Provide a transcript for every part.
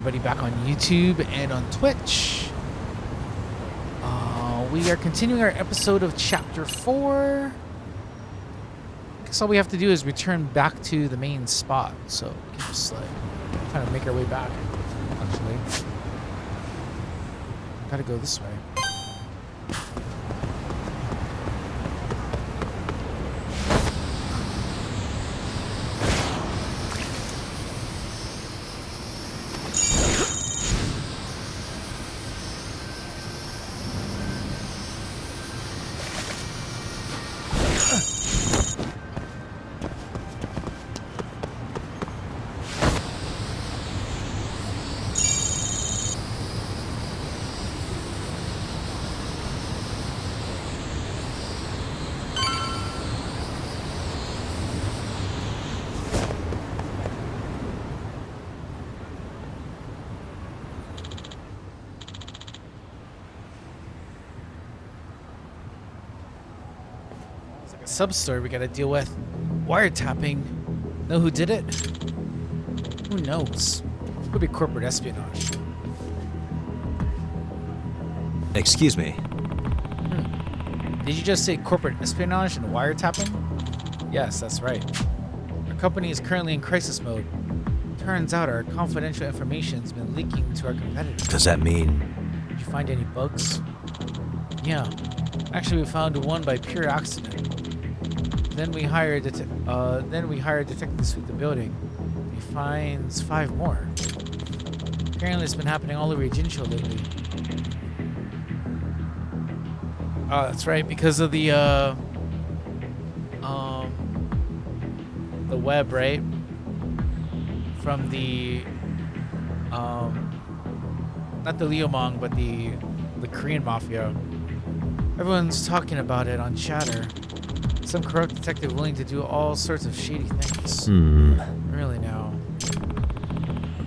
Everybody back on YouTube and on Twitch. We are continuing our episode of Chapter 4. I guess all we have to do is return back to the main spot. So we can just like kind of make our way back, actually. Gotta go this way. Sub-story we gotta deal with. Wiretapping. Know who did it? Who knows? Could be corporate espionage. Excuse me. Did you just say corporate espionage and wiretapping? Yes, that's right. Our company is currently in crisis mode. Turns out our confidential information has been leaking to our competitors. Does that mean... Did you find any bugs? Yeah. Actually, we found one by pure accident. Then we hired detectives to sweep the building. He finds 5 more. Apparently, it's been happening all over Jincho lately. Oh, that's right, because of the web, right? From the not the Liumang, but the Korean mafia. Everyone's talking about it on chatter. Some corrupt detective willing to do all sorts of shady things. Really now.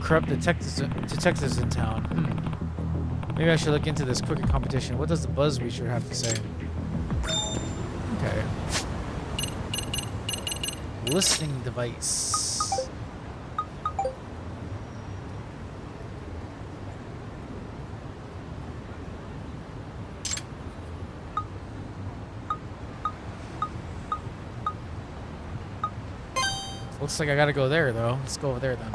Corrupt detectives in town. Maybe I should look into this quicker competition. What does the buzz reacher have to say? Okay. Listening device. Looks like I gotta go there, though. Let's go over there, then.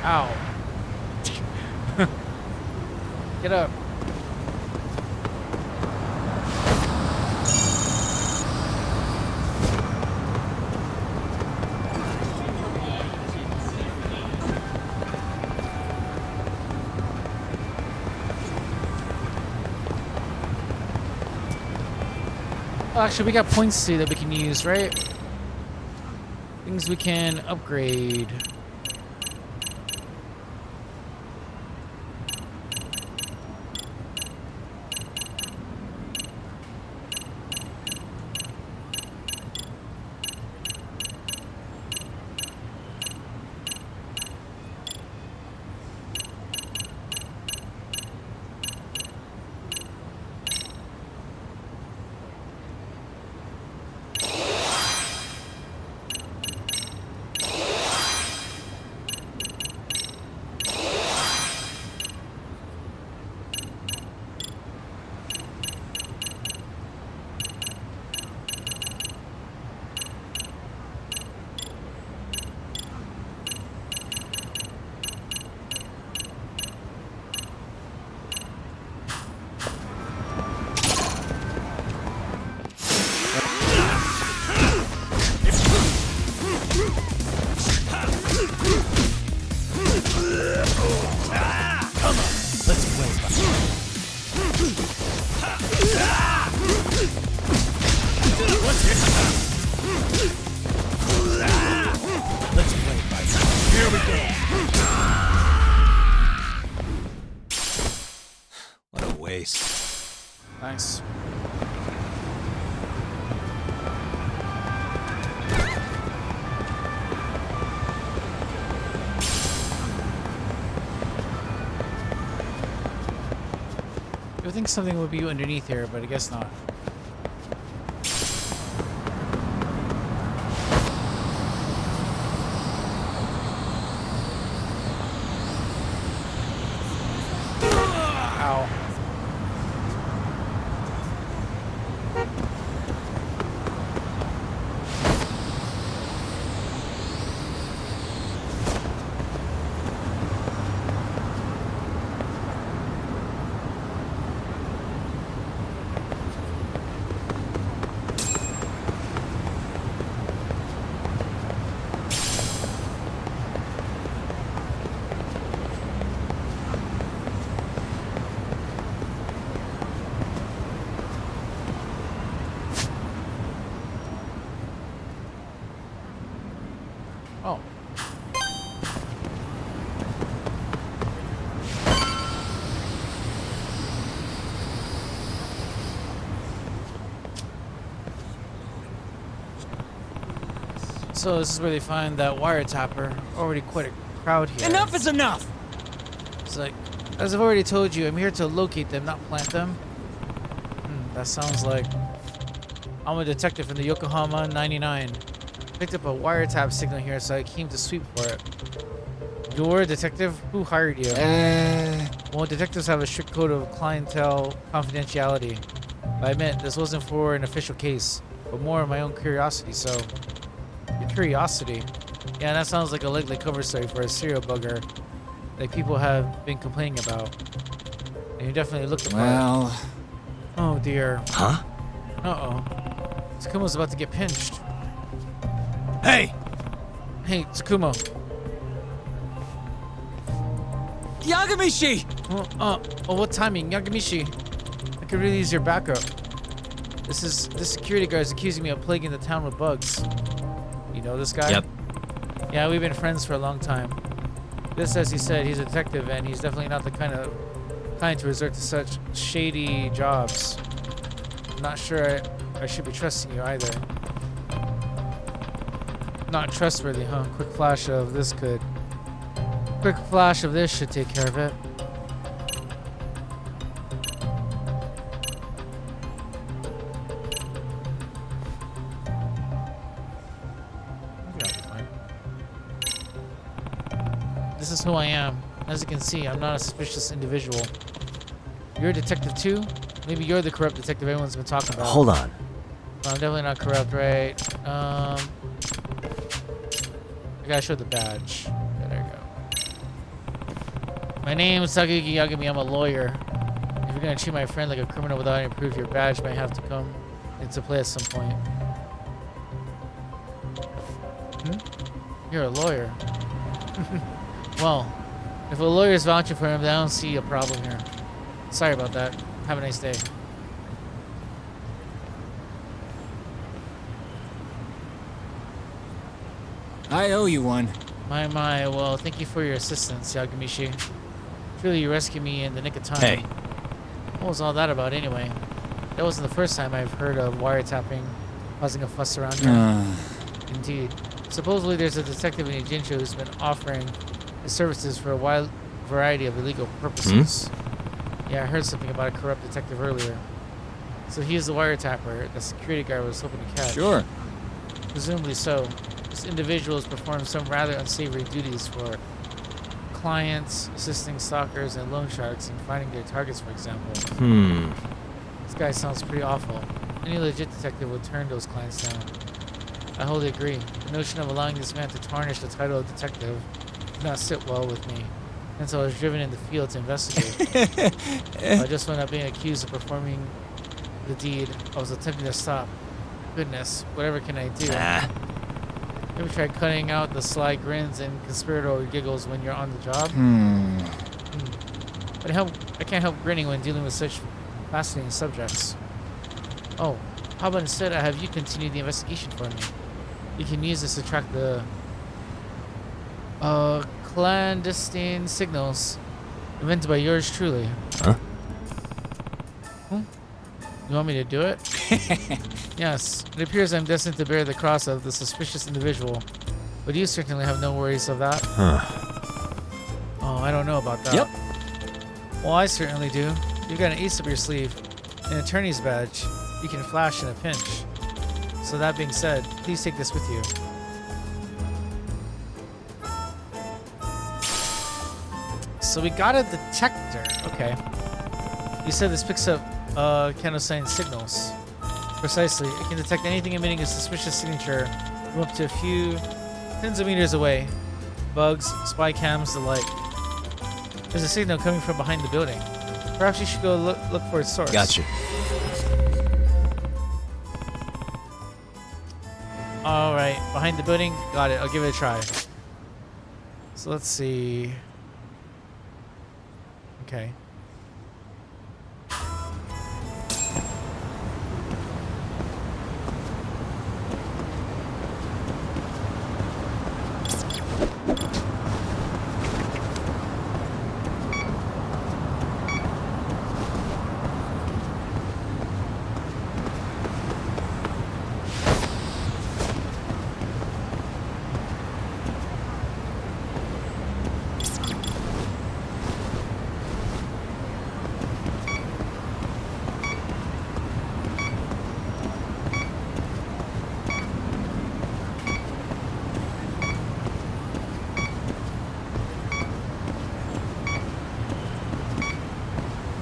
Ow. Get up. Actually, we got points too that we can use, right? Things we can upgrade. would think something would be underneath here, but I guess not. Ow. Oh. So this is where they find that wiretapper. Already quite a crowd here. Enough is enough! It's like, as I've already told you, I'm here to locate them, not plant them. That sounds like... I'm a detective from the Yokohama 99. Picked up a wiretap signal here, so I came to sweep for it. You're a detective? Who hired you? Well, detectives have a strict code of clientele confidentiality. But I admit, this wasn't for an official case, but more of my own curiosity, so... Your curiosity? Yeah, that sounds like a likely cover story for a serial bugger like people have been complaining about. And you definitely look the part. Well... Oh dear. Huh? Uh-oh. Tsukumo's about to get pinched. Hey! Hey, Tsukumo. Yagamishi! Oh, what timing? Yagamishi. I could really use your backup. This security guard is accusing me of plaguing the town with bugs. You know this guy? Yep. Yeah, we've been friends for a long time. Just as he said, he's a detective, and he's definitely not the kind to resort to such shady jobs. I'm not sure I should be trusting you either. Not trustworthy, huh? Quick flash of this should take care of it. This is who I am. As you can see, I'm not a suspicious individual. You're a detective too? Maybe you're the corrupt detective everyone's been talking about. Hold on. No, I'm definitely not corrupt, right? I gotta show the badge. Yeah, there you go. My name is Takayuki Yagami. I'm a lawyer. If you're gonna treat my friend like a criminal without any proof, your badge might have to come into play at some point. You're a lawyer. Well, if a lawyer's vouching for him, then I don't see a problem here. Sorry about that. Have a nice day. I owe you one. My, well, thank you for your assistance, Yagamishi. Truly, you rescued me in the nick of time. Hey. What was all that about anyway? That wasn't the first time I've heard of wiretapping causing a fuss around here. Indeed. Supposedly, there's a detective in Ijincho who's been offering his services for a wide variety of illegal purposes. Yeah, I heard something about a corrupt detective earlier. So he's the wiretapper the security guard was hoping to catch. Sure. Presumably so. This individual has performed some rather unsavory duties for clients, assisting stalkers and loan sharks in finding their targets, for example. This guy sounds pretty awful. Any legit detective would turn those clients down. I wholly agree. The notion of allowing this man to tarnish the title of detective did not sit well with me. Hence, I was driven in the field to investigate. I just wound up being accused of performing the deed I was attempting to stop. Goodness, whatever can I do? Maybe try cutting out the sly grins and conspiratorial giggles when you're on the job. But I can't help grinning when dealing with such fascinating subjects. Oh, how about instead I have you continue the investigation for me? You can use this to track the clandestine signals invented by yours truly. Huh? You want me to do it? Yes. It appears I'm destined to bear the cross of the suspicious individual, but you certainly have no worries of that. Huh. Oh, I don't know about that. Yep. Well, I certainly do. You've got an ace up your sleeve, an attorney's badge you can flash in a pinch. So that being said, please take this with you. So we got a detector. Okay. You said this picks up candle-sign signals. Precisely. It can detect anything emitting a suspicious signature from up to a few tens of meters away. Bugs, spy cams, the like. There's a signal coming from behind the building. Perhaps you should go look for its source. Gotcha. All right, behind the building. Got it. I'll give it a try. So let's see. Okay.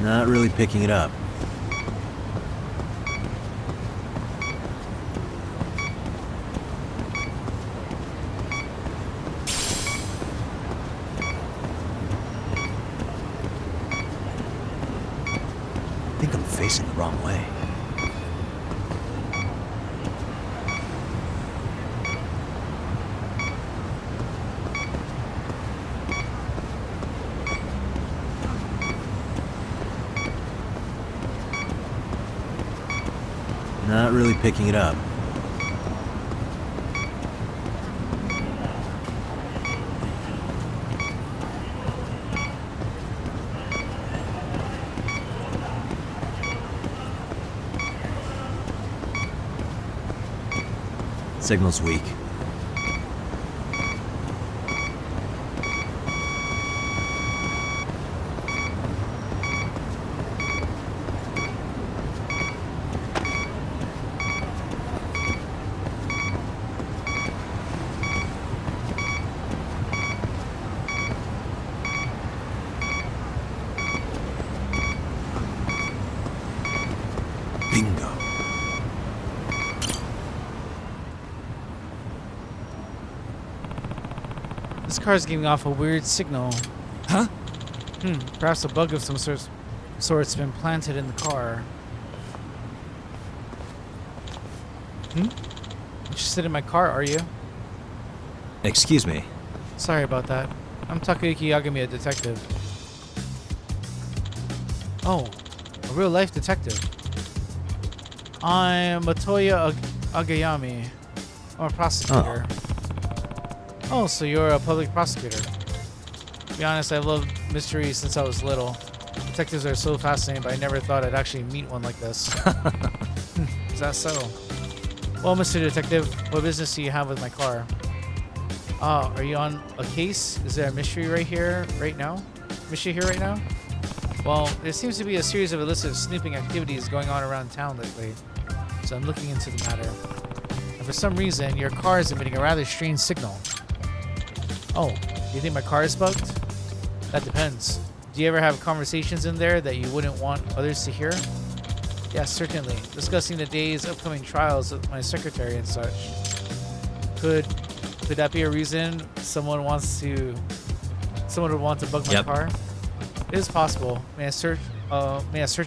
Not really picking it up. I think I'm facing the wrong way. Not really picking it up. Signal's weak. Bingo. This car's giving off a weird signal. Huh? Perhaps a bug of some sort's been planted in the car. Interested in my car, are you? Excuse me. Sorry about that. I'm Takayuki Yagami, a detective. Oh, a real-life detective. I'm Matoya Agayami. I'm a prosecutor. Oh, so you're a public prosecutor. To be honest, I've loved mysteries since I was little. Detectives are so fascinating, but I never thought I'd actually meet one like this. Is that so? Well, Mr. Detective, what business do you have with my car? Are you on a case? Is there a mystery right here, right now? Mystery here right now? Well, there seems to be a series of illicit snooping activities going on around town lately, so I'm looking into the matter. And for some reason, your car is emitting a rather strange signal. Oh, do you think my car is bugged? That depends. Do you ever have conversations in there that you wouldn't want others to hear? Yes, certainly. Discussing the day's upcoming trials with my secretary and such. Could that be a reason someone would want to bug my car? It is possible. May I search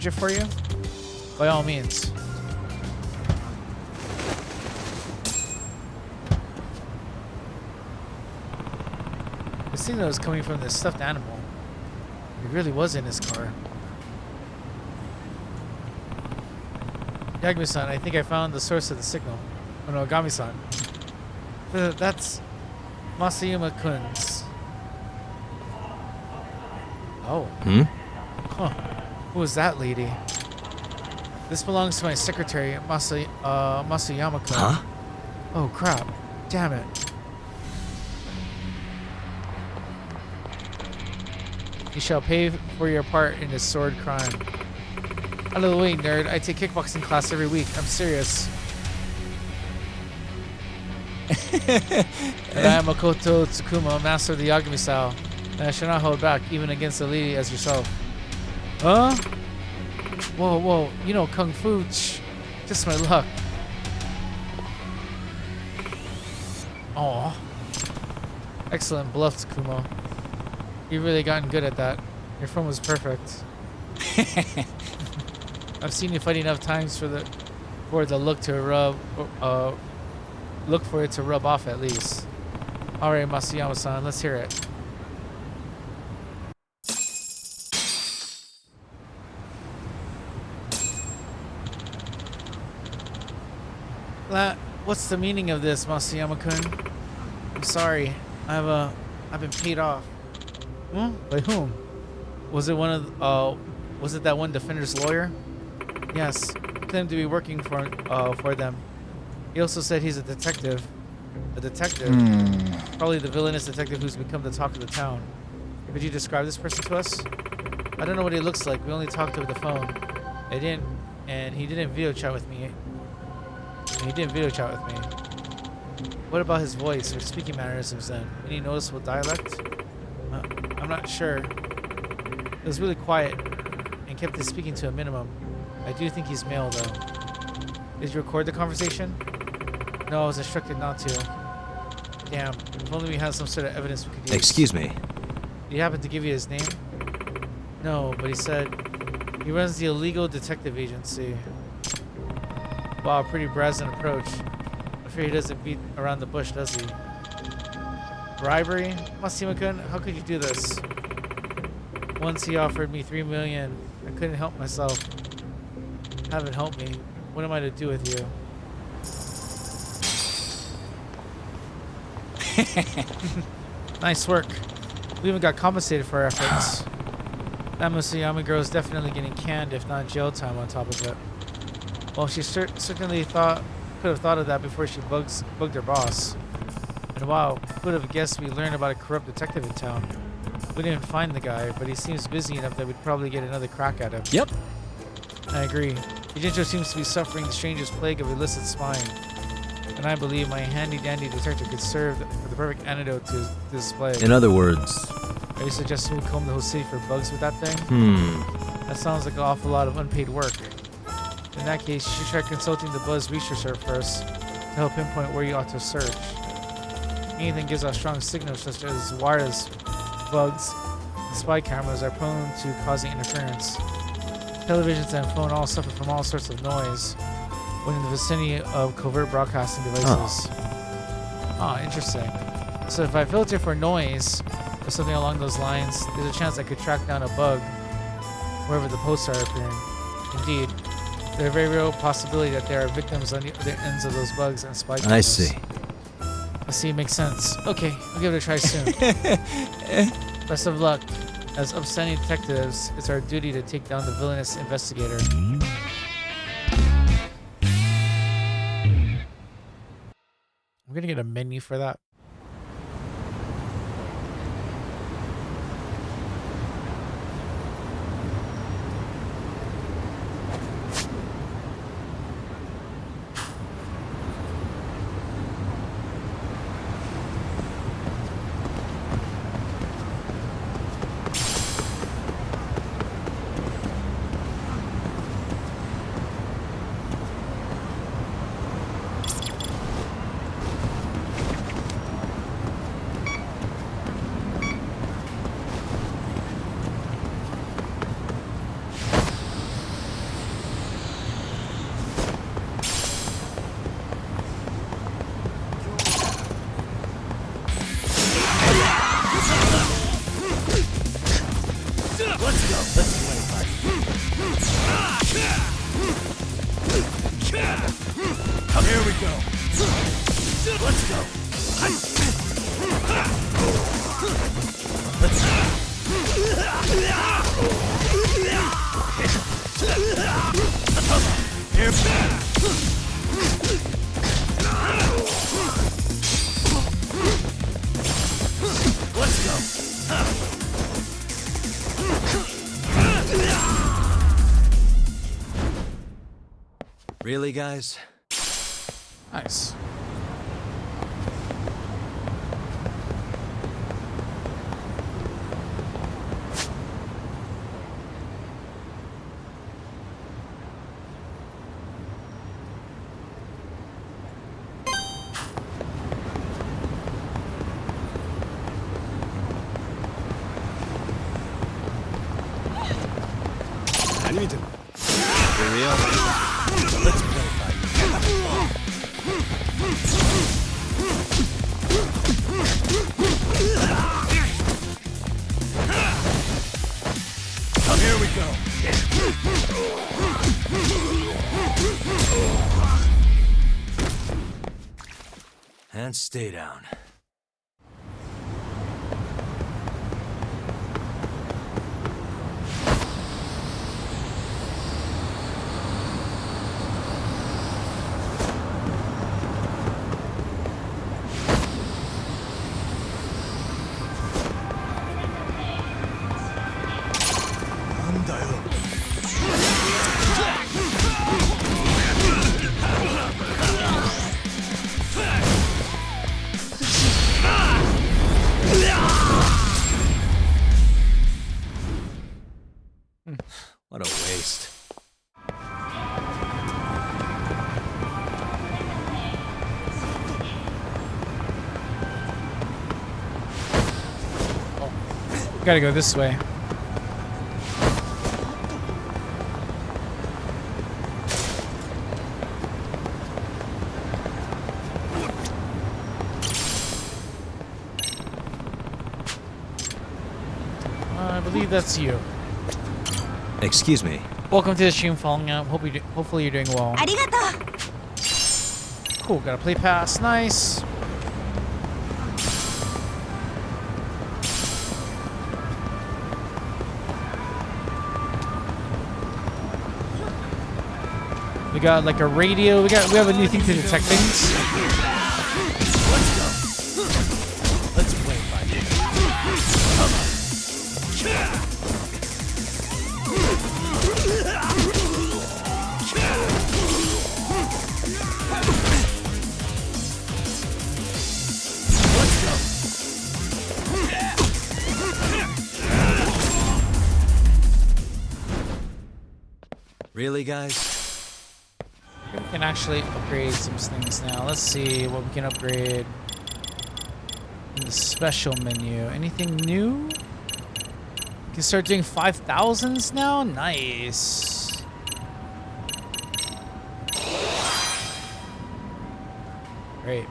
it for you? By all means. The signal is coming from this stuffed animal. It really was in his car. Yagami-san, I think I found the source of the signal. Oh no, Agami-san. That's Masayuma-kun's. Oh. Huh. Who is that lady? This belongs to my secretary, Masayama-kun. Huh? Oh crap. Damn it. You shall pay for your part in this sword crime. Out of the way, nerd. I take kickboxing class every week. I'm serious. And I am Makoto Tsukuma, master of the Yagami style. And I shall not hold back, even against a lady as yourself. Huh? Whoa, whoa. You know Kung Fu. Just my luck. Aw. Excellent bluff, Tsukuma. You've really gotten good at that. Your form was perfect. I've seen you fight enough times for the look to rub look for it to rub off at least. Alright, Masayama-san, let's hear it. What's the meaning of this, Masayama-kun? I'm sorry. I've been paid off. Hmm? By whom? Was it was it that one defender's lawyer? Yes. Claimed to be working for them. He also said he's a detective. A detective? Probably the villainous detective who's become the talk of the town. Could you describe this person to us? I don't know what he looks like. We only talked over the phone. And he didn't video chat with me. What about his voice or speaking mannerisms then? Any noticeable dialect? I'm not sure. It was really quiet and kept his speaking to a minimum. I do think he's male though. Did you record the conversation? No, I was instructed not to. Damn, if only we had some sort of evidence we could use. Excuse me. Did he happen to give you his name? No, but he said he runs the illegal detective agency. Wow, pretty brazen approach. I'm afraid he doesn't beat around the bush, does he? Bribery? Masima-kun, how could you do this? Once he offered me $3 million. I couldn't help myself. Haven't helped me. What am I to do with you? Nice work. We even got compensated for our efforts. That Musayama girl is definitely getting canned, if not jail time on top of it. Well, she certainly could have thought of that before she bugged her boss. And wow, who would have guessed we'd learn about a corrupt detective in town? We didn't find the guy, but he seems busy enough that we'd probably get another crack at him. Yep. I agree. Ejincho seems to be suffering the strangest plague of illicit spying. And I believe my handy-dandy detector could serve for the perfect antidote to this plague. In other words... Are you suggesting we comb the whole city for bugs with that thing? That sounds like an awful lot of unpaid work. In that case, you should try consulting the Buzz researcher first to help pinpoint where you ought to search. Anything gives out strong signals such as wireless bugs and spy cameras are prone to causing interference. Televisions and phone all suffer from all sorts of noise when in the vicinity of covert broadcasting devices. Interesting. So if I filter for noise or something along those lines, there's a chance I could track down a bug wherever the posts are appearing. Indeed, there's a very real possibility that there are victims on the other ends of those bugs and spy cameras. I see. I see, makes sense. Okay, I'll give it a try soon. Best of luck. As upstanding detectives, it's our duty to take down the villainous investigator. We're gonna get a menu for that. Really, guys? Nice. For real? Let's play fight. Oh, here we go. And stay down. What a waste. Gotta go this way. I believe that's you. Excuse me. Welcome to the stream, following up. Hopefully you're doing well. ありがとう Cool, got a play pass. Nice. We got like a radio. We have a new thing to detect things. Let's play fight. Really, guys? We can actually upgrade some things now. Let's see what we can upgrade in the special menu. Anything new? We can start doing 5,000s now? Nice. Great.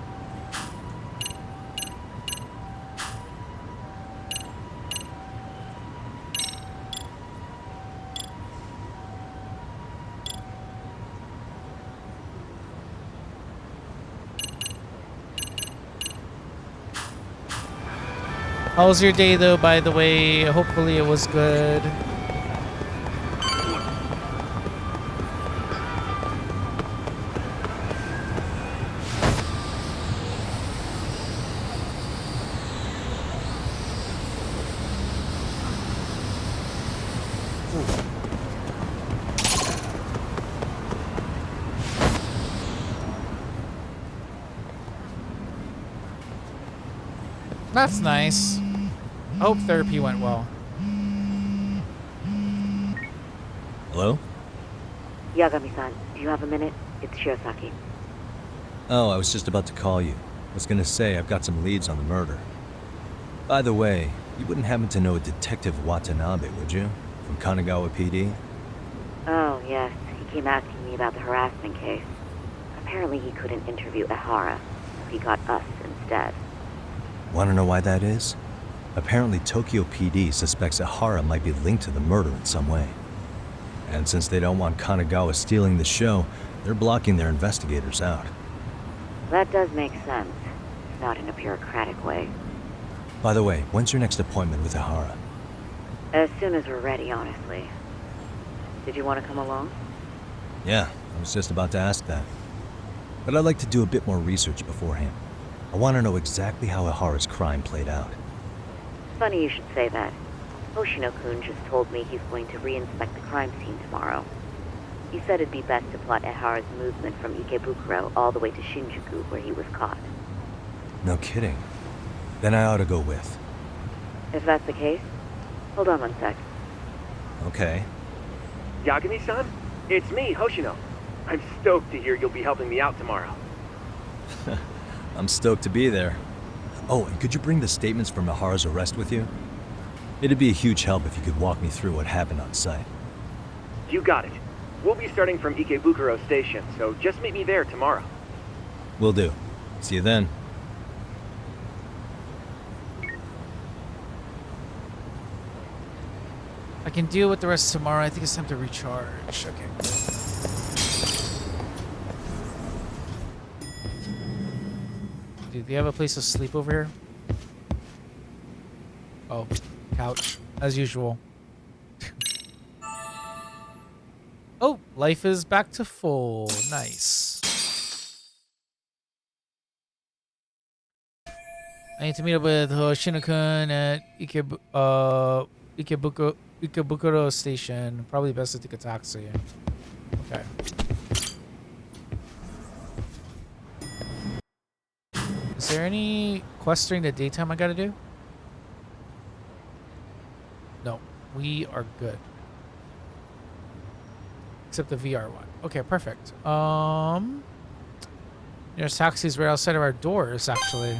How was your day, though, by the way? Hopefully it was good. That's nice. I hope therapy went well. Hello? Yagami-san, do you have a minute? It's Shirosaki. Oh, I was just about to call you. I was gonna say I've got some leads on the murder. By the way, you wouldn't happen to know a Detective Watanabe, would you? From Kanagawa PD? Oh, yes. He came asking me about the harassment case. Apparently he couldn't interview Ehara, so he got us instead. Wanna know why that is? Apparently Tokyo PD suspects Ehara might be linked to the murder in some way. And since they don't want Kanagawa stealing the show, they're blocking their investigators out. That does make sense. Not in a bureaucratic way. By the way, when's your next appointment with Ehara? As soon as we're ready, honestly. Did you want to come along? Yeah, I was just about to ask that. But I'd like to do a bit more research beforehand. I want to know exactly how Ehara's crime played out. Funny you should say that. Hoshino-kun just told me he's going to re-inspect the crime scene tomorrow. He said it'd be best to plot Ehara's movement from Ikebukuro all the way to Shinjuku, where he was caught. No kidding. Then I ought to go with. If that's the case, hold on one sec. Okay. Yagami-san? It's me, Hoshino. I'm stoked to hear you'll be helping me out tomorrow. I'm stoked to be there. Oh, and could you bring the statements from Ehara's arrest with you? It'd be a huge help if you could walk me through what happened on site. You got it. We'll be starting from Ikebukuro Station, so just meet me there tomorrow. Will do. See you then. I can deal with the rest tomorrow. I think it's time to recharge. Okay. Dude, do you have a place to sleep over here? Oh, couch. As usual. Oh, life is back to full. Nice. I need to meet up with Hoshino-kun at Ikebukuro Station. Probably best to take a taxi. Okay. Is there any quest during the daytime I gotta do? No, we are good. Except the VR one. Okay, perfect. There's taxis right outside of our doors, actually.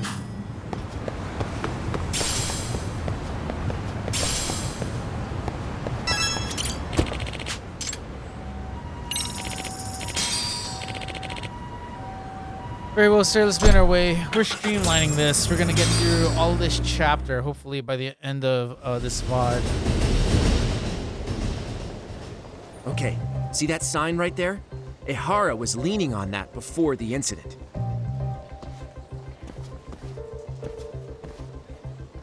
Very well, sir. Let's be on our way. We're streamlining this. We're gonna get through all this chapter, hopefully by the end of this VOD. Okay, see that sign right there? Ehara was leaning on that before the incident.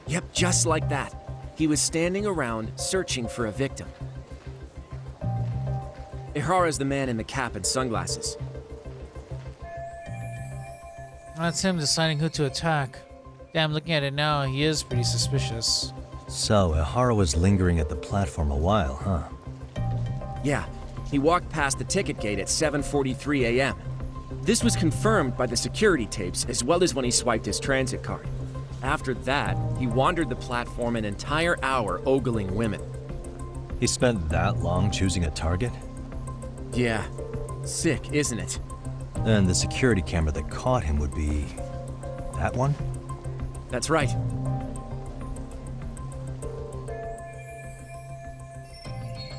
Yep, just like that. He was standing around searching for a victim. Ehara's the man in the cap and sunglasses. That's him deciding who to attack. Damn, looking at it now, he is pretty suspicious. So, Ehara was lingering at the platform a while, huh? Yeah, he walked past the ticket gate at 7:43 a.m. This was confirmed by the security tapes as well as when he swiped his transit card. After that, he wandered the platform an entire hour ogling women. He spent that long choosing a target? Yeah, sick, isn't it? And the security camera that caught him would be... that one? That's right.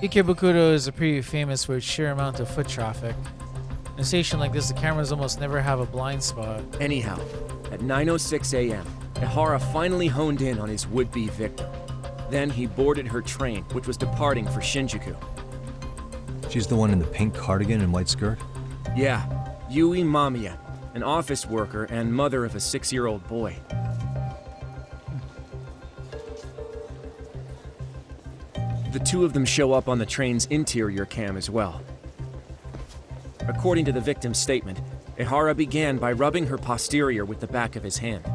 Ikebukuro is pretty famous for its sheer amount of foot traffic. In a station like this, the cameras almost never have a blind spot. Anyhow, at 9:06 a.m., Ehara finally honed in on his would-be victim. Then he boarded her train, which was departing for Shinjuku. She's the one in the pink cardigan and white skirt? Yeah, Yui Mamiya, an office worker and mother of a 6-year-old boy. The two of them show up on the train's interior cam as well. According to the victim's statement, Ehara began by rubbing her posterior with the back of his hand.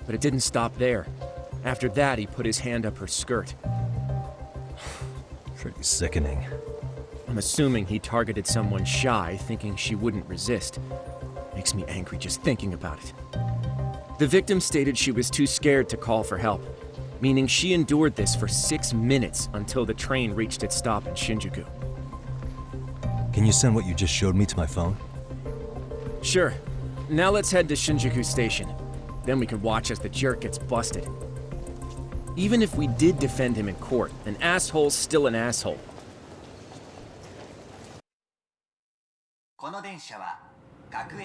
But it didn't stop there. After that, he put his hand up her skirt. Pretty sickening. I'm assuming he targeted someone shy, thinking she wouldn't resist. Makes me angry just thinking about it. The victim stated she was too scared to call for help, meaning she endured this for 6 minutes until the train reached its stop in Shinjuku. Can you send what you just showed me to my phone? Sure. Now let's head to Shinjuku Station. Then we can watch as the jerk gets busted. Even if we did defend him in court, an asshole's still an asshole.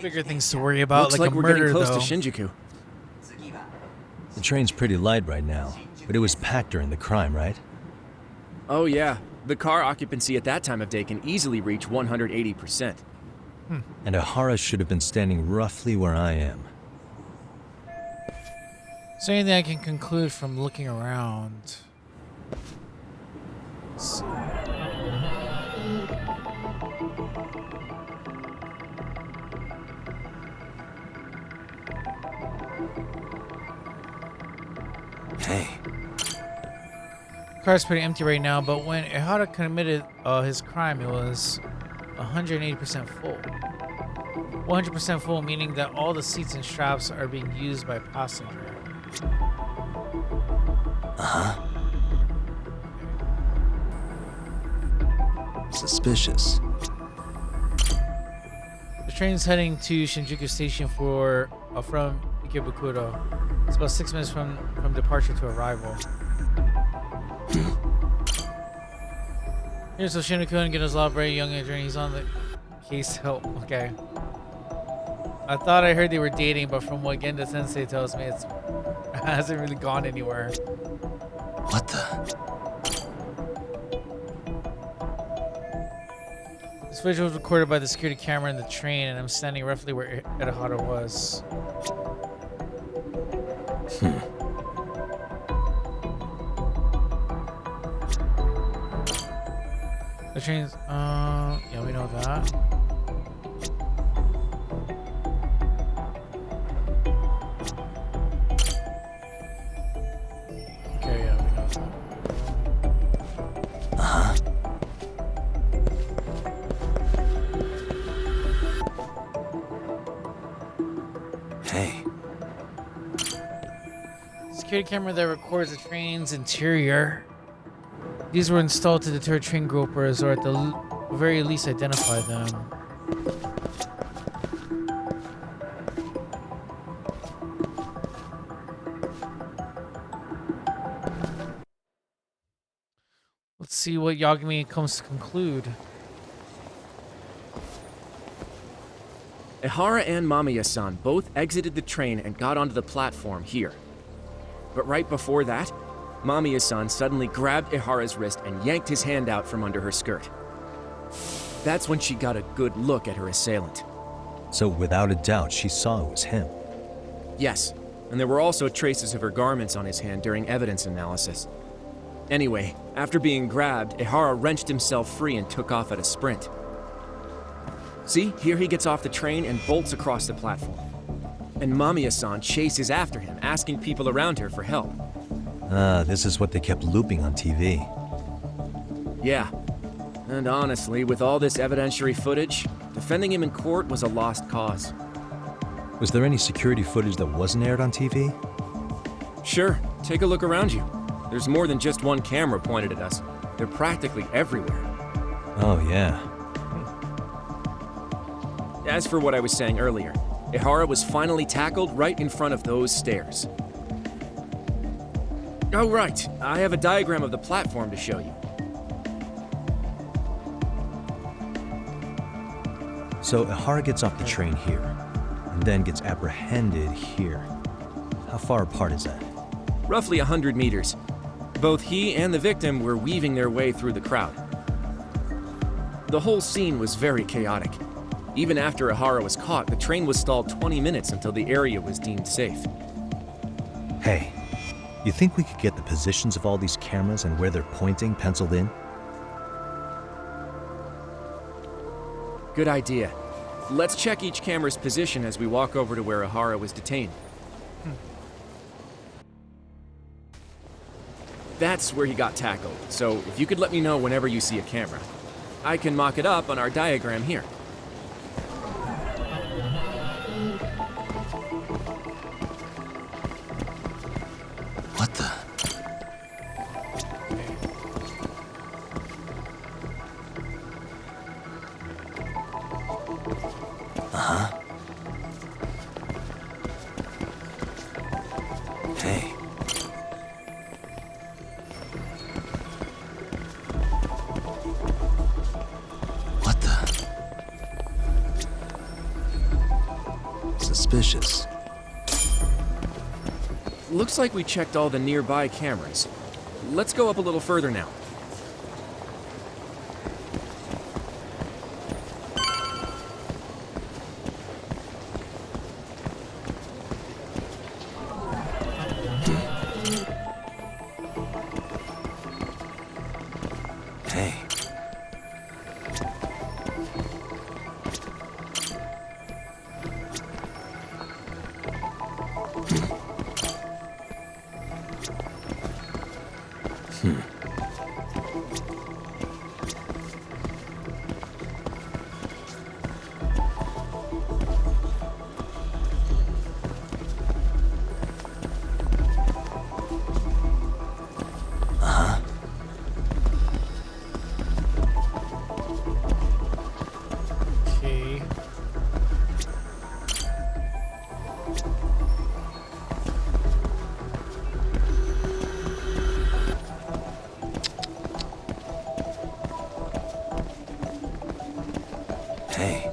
Bigger things to worry about, Looks like like a we're murder, getting close though. to Shinjuku. The train's pretty light right now, but it was packed during the crime, right? Oh yeah, the car occupancy at that time of day can easily reach 180%. And Ehara should have been standing roughly where I am. Is there anything I can conclude from looking around? Let's see. Hey, Car's pretty empty right now, but when Ehara committed his crime, it was 180% full. 100% full, meaning that all the seats and straps are being used by passenger. Uh-huh. Suspicious. The train's heading to Shinjuku Station from Ikebukuro. It's about 6 minutes from departure to arrival. Here's Oshinoko Gino's law, very young engineer. He's on the case help. Okay. I thought I heard they were dating, but from what Genda Sensei tells me, it hasn't really gone anywhere. What the? This footage was recorded by the security camera in the train, and I'm standing roughly where Edahara was. The train's, yeah, we know that. Okay, yeah, we know that. Uh-huh. Hey. Security camera that records the train's interior. These were installed to deter train gropers, or at the very least identify them. Let's see what Yagami comes to conclude. Ehara and Mamiya-san both exited the train and got onto the platform here. But right before that, Mamiya-san suddenly grabbed Ehara's wrist and yanked his hand out from under her skirt. That's when she got a good look at her assailant. So without a doubt, she saw it was him. Yes, and there were also traces of her garments on his hand during evidence analysis. Anyway, after being grabbed, Ehara wrenched himself free and took off at a sprint. See, here he gets off the train and bolts across the platform. And Mamiya-san chases after him, asking people around her for help. This is what they kept looping on TV. Yeah. And honestly, with all this evidentiary footage, defending him in court was a lost cause. Was there any security footage that wasn't aired on TV? Sure, take a look around you. There's more than just one camera pointed at us. They're practically everywhere. Oh, yeah. As for what I was saying earlier, Ehara was finally tackled right in front of those stairs. Oh, right. I have a diagram of the platform to show you. So Ehara gets off the train here, and then gets apprehended here. How far apart is that? Roughly 100 meters. Both he and the victim were weaving their way through the crowd. The whole scene was very chaotic. Even after Ehara was caught, the train was stalled 20 minutes until the area was deemed safe. Hey, you think we could get the positions of all these cameras and where they're pointing penciled in? Good idea. Let's check each camera's position as we walk over to where Ehara was detained. That's where he got tackled, so if you could let me know whenever you see a camera. I can mock it up on our diagram here. What the? Uh-huh. Hey. What the? Suspicious. Looks like we checked all the nearby cameras. Let's go up a little further now. Hey. Hey.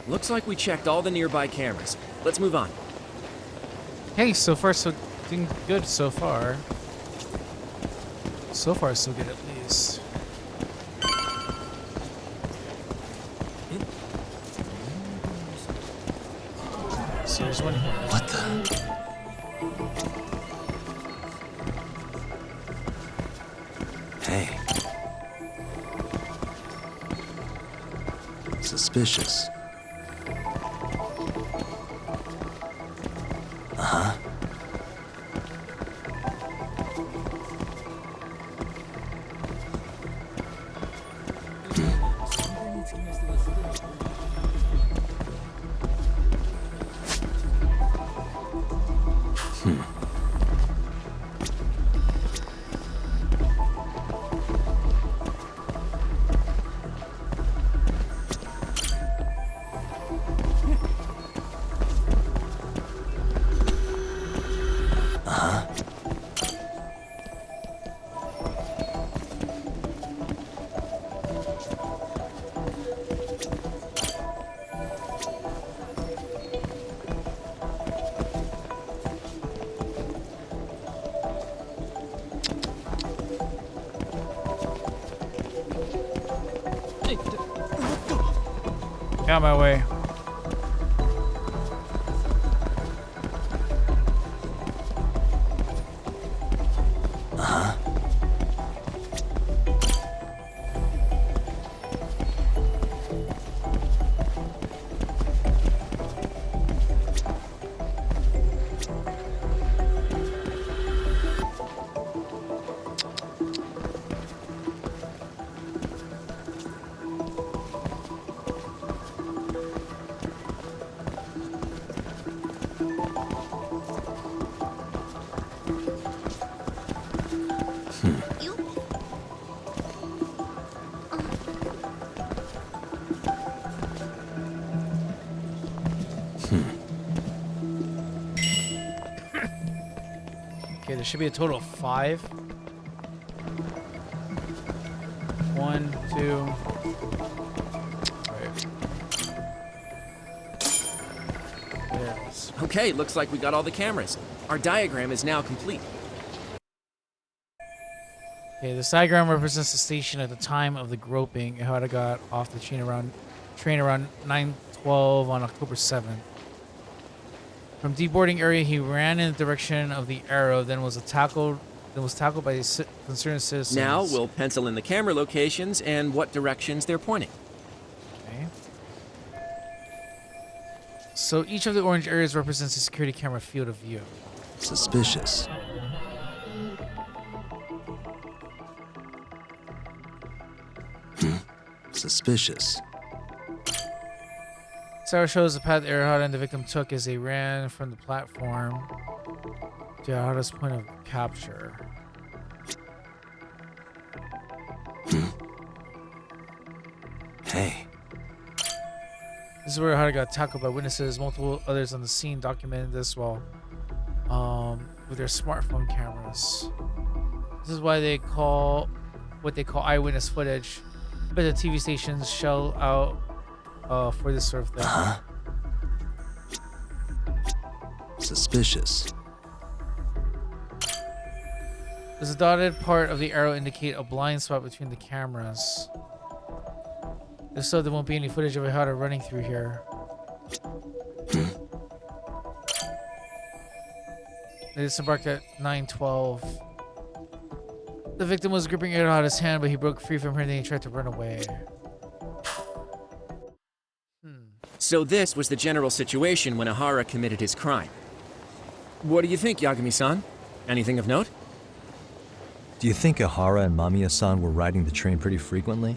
Looks like we checked all the nearby cameras. Let's move on. Hey, so far so doing good so far. So far so good at least. So there's one here. What the? Hey. Suspicious. Uh-huh. Get out of my way. Okay, there should be a total of 5. 1, 2. Right. There it is. Okay, looks like we got all the cameras. Our diagram is now complete. Okay, this diagram represents the station at the time of the groping and how it got off the train around 9:12 on October 7th. From deboarding area, he ran in the direction of the arrow, then was tackled by concerned citizens. Now we'll pencil in the camera locations and what directions they're pointing. Okay. So each of the orange areas represents a security camera field of view. Suspicious. Suspicious. Sarah shows the path Arahata and the victim took as they ran from the platform to Arahata's point of capture. Hey. This is where Arahata got tackled by witnesses. Multiple others on the scene documented this while with their smartphone cameras. This is why they call what they call eyewitness footage. But the TV stations shell out for this sort of thing. Suspicious. Does the dotted part of the arrow indicate a blind spot between the cameras? If so, there won't be any footage of Arahata running through here. They disembarked at 9:12. The victim was gripping Arahata's hand, but he broke free from her and then he tried to run away. So this was the general situation when Ihara committed his crime. What do you think, Yagami-san? Anything of note? Do you think Ihara and Mamiya-san were riding the train pretty frequently?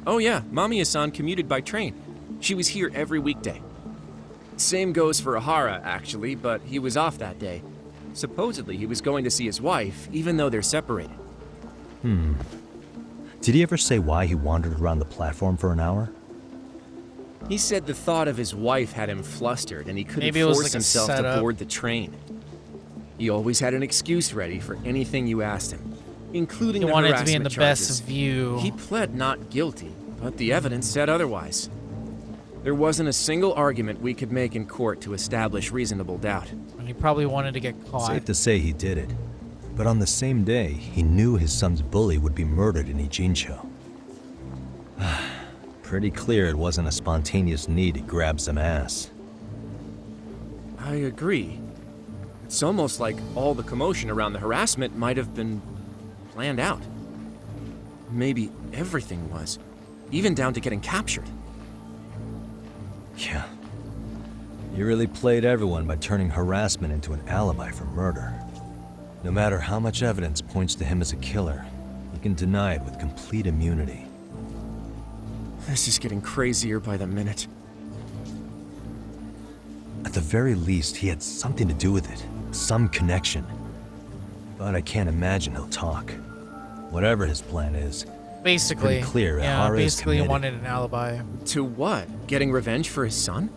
Oh yeah, Mamiya-san commuted by train. She was here every weekday. Same goes for Ihara, actually, but he was off that day. Supposedly he was going to see his wife, even though they're separated. Did he ever say why he wandered around the platform for an hour? He said the thought of his wife had him flustered and he couldn't Maybe it was force like a himself to setup. board the train. He always had an excuse ready for anything you asked him, including He the wanted to be in harassment the charges. best view. He pled not guilty, but the evidence said otherwise. There wasn't a single argument we could make in court to establish reasonable doubt. And he probably wanted to get caught. Safe to say he did it. But on the same day, he knew his son's bully would be murdered in Ijincho. Pretty clear it wasn't a spontaneous need to grab some ass. I agree. It's almost like all the commotion around the harassment might have been planned out. Maybe everything was, even down to getting captured. Yeah. You really played everyone by turning harassment into an alibi for murder. No matter how much evidence points to him as a killer, you can deny it with complete immunity. This is getting crazier by the minute. At the very least, he had something to do with it. Some connection. But I can't imagine he'll talk. Whatever his plan is, Basically. pretty clear Yeah, Ihara is basically he committed. wanted an alibi. To what? Getting revenge for his son?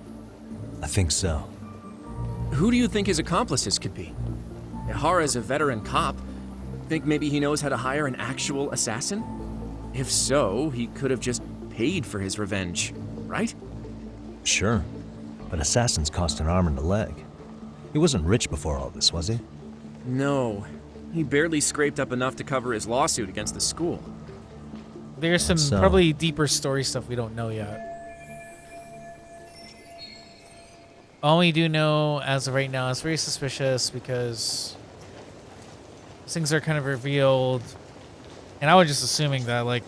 I think so. Who do you think his accomplices could be? Ihara's a veteran cop. Think maybe he knows how to hire an actual assassin? If so, he could have just paid for his revenge, right? Sure. But assassins cost an arm and a leg. He wasn't rich before all this, was he? No. He barely scraped up enough to cover his lawsuit against the school. There's some So- probably deeper story stuff we don't know yet. All we do know as of right now is very suspicious because things are kind of revealed. And I was just assuming that, like,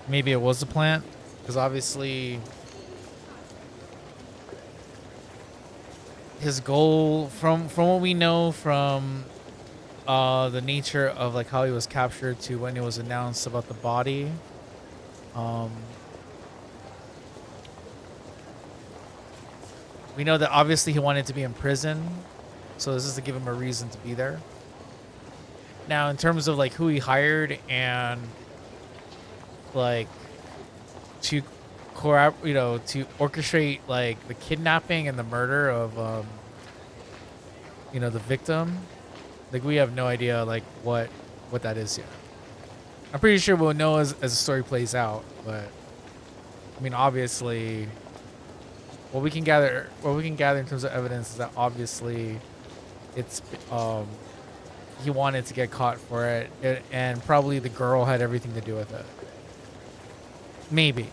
maybe it was a plant. Because obviously his goal, from what we know from the nature of, like, how he was captured to when it was announced about the body, we know that obviously he wanted to be in prison, so this is to give him a reason to be there. Now, in terms of, like, who he hired and, like, to to orchestrate, like, the kidnapping and the murder of the victim, like, we have no idea, like, what that is yet. I'm pretty sure we'll know as the story plays out, but I mean, obviously what we can gather in terms of evidence is that obviously it's he wanted to get caught for it, and probably the girl had everything to do with it. Maybe.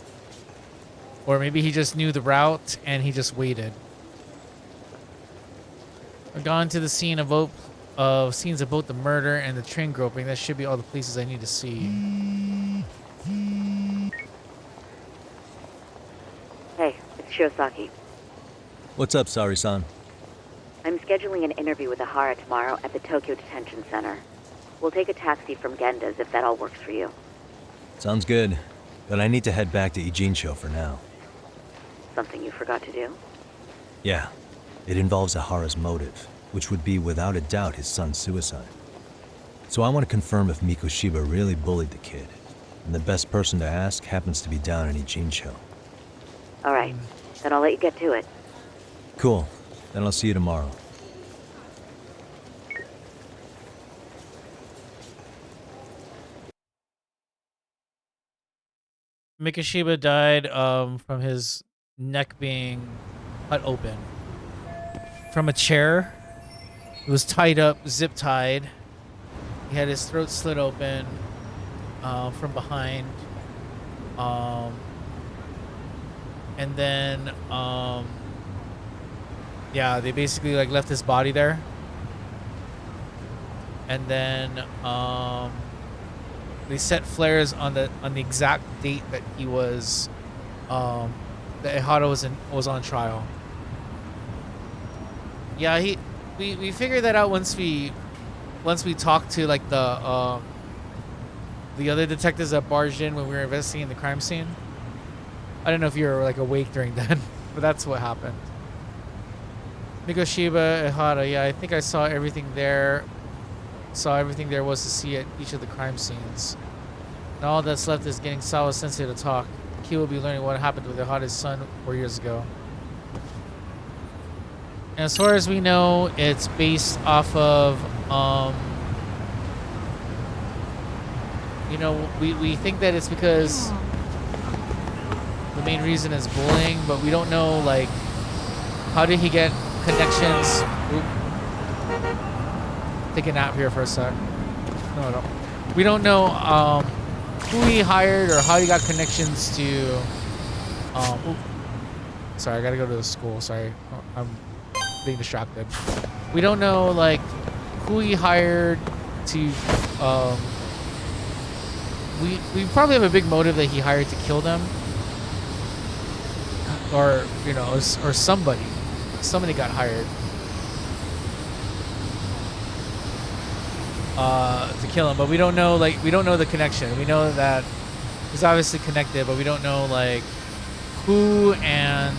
Or maybe he just knew the route and he just waited. I've gone to the scenes of both the murder and the train groping. That should be all the places I need to see. Hey, it's Shiosaki. What's up, Sari-san? I'm scheduling an interview with Ihara tomorrow at the Tokyo Detention Center. We'll take a taxi from Genda's if that all works for you. Sounds good. But I need to head back to Ijincho for now. Something you forgot to do? Yeah. It involves Ihara's motive, which would be without a doubt his son's suicide. So I want to confirm if Mikoshiba really bullied the kid. And the best person to ask happens to be down in Ijincho. All right, then I'll let you get to it. Cool. Then I'll see you tomorrow. Mikoshiba died from his neck being cut open from a chair. It was tied up, zip tied. He had his throat slit open from behind, and then yeah, they basically, like, left his body there, and then they set flares on the exact date that he was that Ihara was on trial. Yeah, we figured that out once we talked to, like, the other detectives that barged in when we were investigating the crime scene. I don't know if you were, like, awake during then, but that's what happened. Mikoshiba, Ihara, yeah, I think I saw everything there. Saw everything there was to see at each of the crime scenes. And all that's left is getting Sawa Sensei to talk. He will be learning what happened with the hottest son 4 years ago. And as far as we know, it's based off of, you know, we think that it's because the main reason is bullying, but we don't know, like, how did he get connections? Oop. Take a nap here for a sec. No. We don't know who he hired or how he got connections to. Oop. Sorry, I gotta go to the school. Sorry, I'm being distracted. We don't know, like, who he hired to. We probably have a big motive that he hired to kill them, or you know, or somebody got hired to kill him, but we don't know, like, we don't know the connection. We know that he's obviously connected, but we don't know, like, who and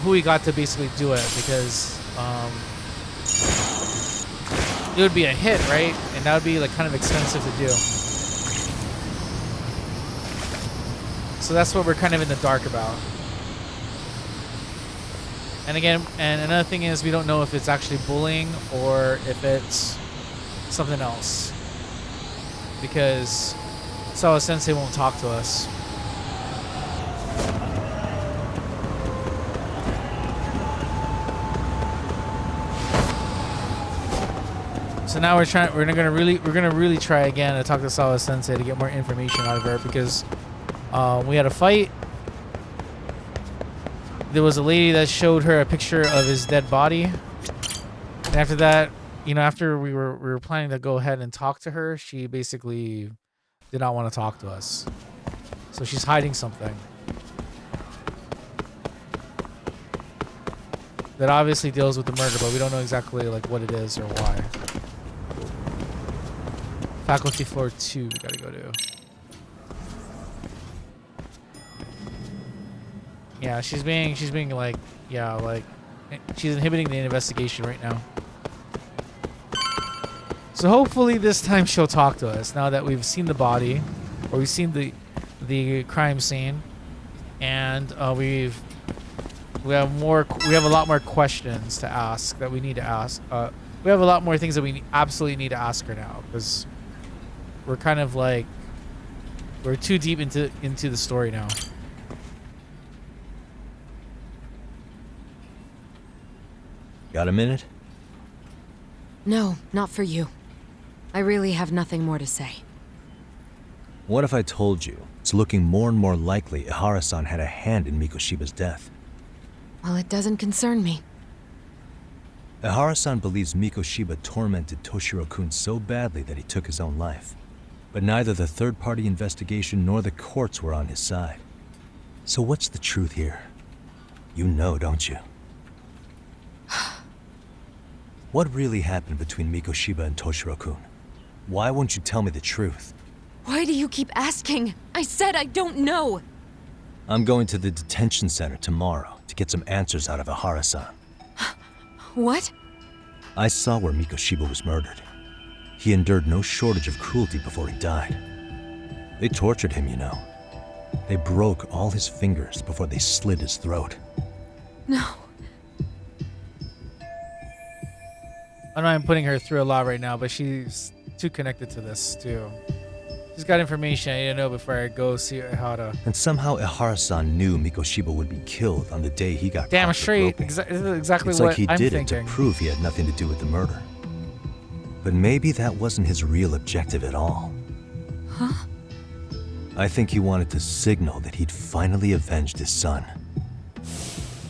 who he got to basically do it, because it would be a hit, right? And that would be, like, kind of expensive to do. So that's what we're kind of in the dark about. And again, and another thing is, we don't know if it's actually bullying or if it's something else, because Sawa Sensei won't talk to us. So now we're gonna really try again to talk to Sawa Sensei to get more information out of her, because we had a fight. There was a lady that showed her a picture of his dead body. And after that, you know, after we were planning to go ahead and talk to her, she basically did not want to talk to us. So she's hiding something that obviously deals with the murder, but we don't know exactly, like, what it is or why. Faculty floor 2 we gotta go to. Yeah, she's being like, yeah, like, she's inhibiting the investigation right now. So hopefully this time she'll talk to us now that we've seen the body, or we've seen the crime scene, and we have a lot more questions to ask that we need to ask. We have a lot more things that we absolutely need to ask her now, because we're kind of like, we're too deep into the story now. Got a minute? No, not for you. I really have nothing more to say. What if I told you it's looking more and more likely Ihara-san had a hand in Mikoshiba's death? Well, it doesn't concern me. Ihara-san believes Mikoshiba tormented Toshiro-kun so badly that he took his own life. But neither the third-party investigation nor the courts were on his side. So what's the truth here? You know, don't you? What really happened between Mikoshiba and Toshiro-kun? Why won't you tell me the truth? Why do you keep asking? I said I don't know! I'm going to the detention center tomorrow to get some answers out of Ihara-san. What? I saw where Mikoshiba was murdered. He endured no shortage of cruelty before he died. They tortured him, you know. They broke all his fingers before they slit his throat. No. I know I'm putting her through a lot right now, but she's too connected to this too. She's got information I need to know before I go see Ihara. And somehow Ihara-san knew Mikoshiba would be killed on the day he got Damn caught for straight. groping. This is exactly It's what like he I'm did thinking. it to prove he had nothing to do with the murder. But maybe that wasn't his real objective at all. Huh? I think he wanted to signal that he'd finally avenged his son.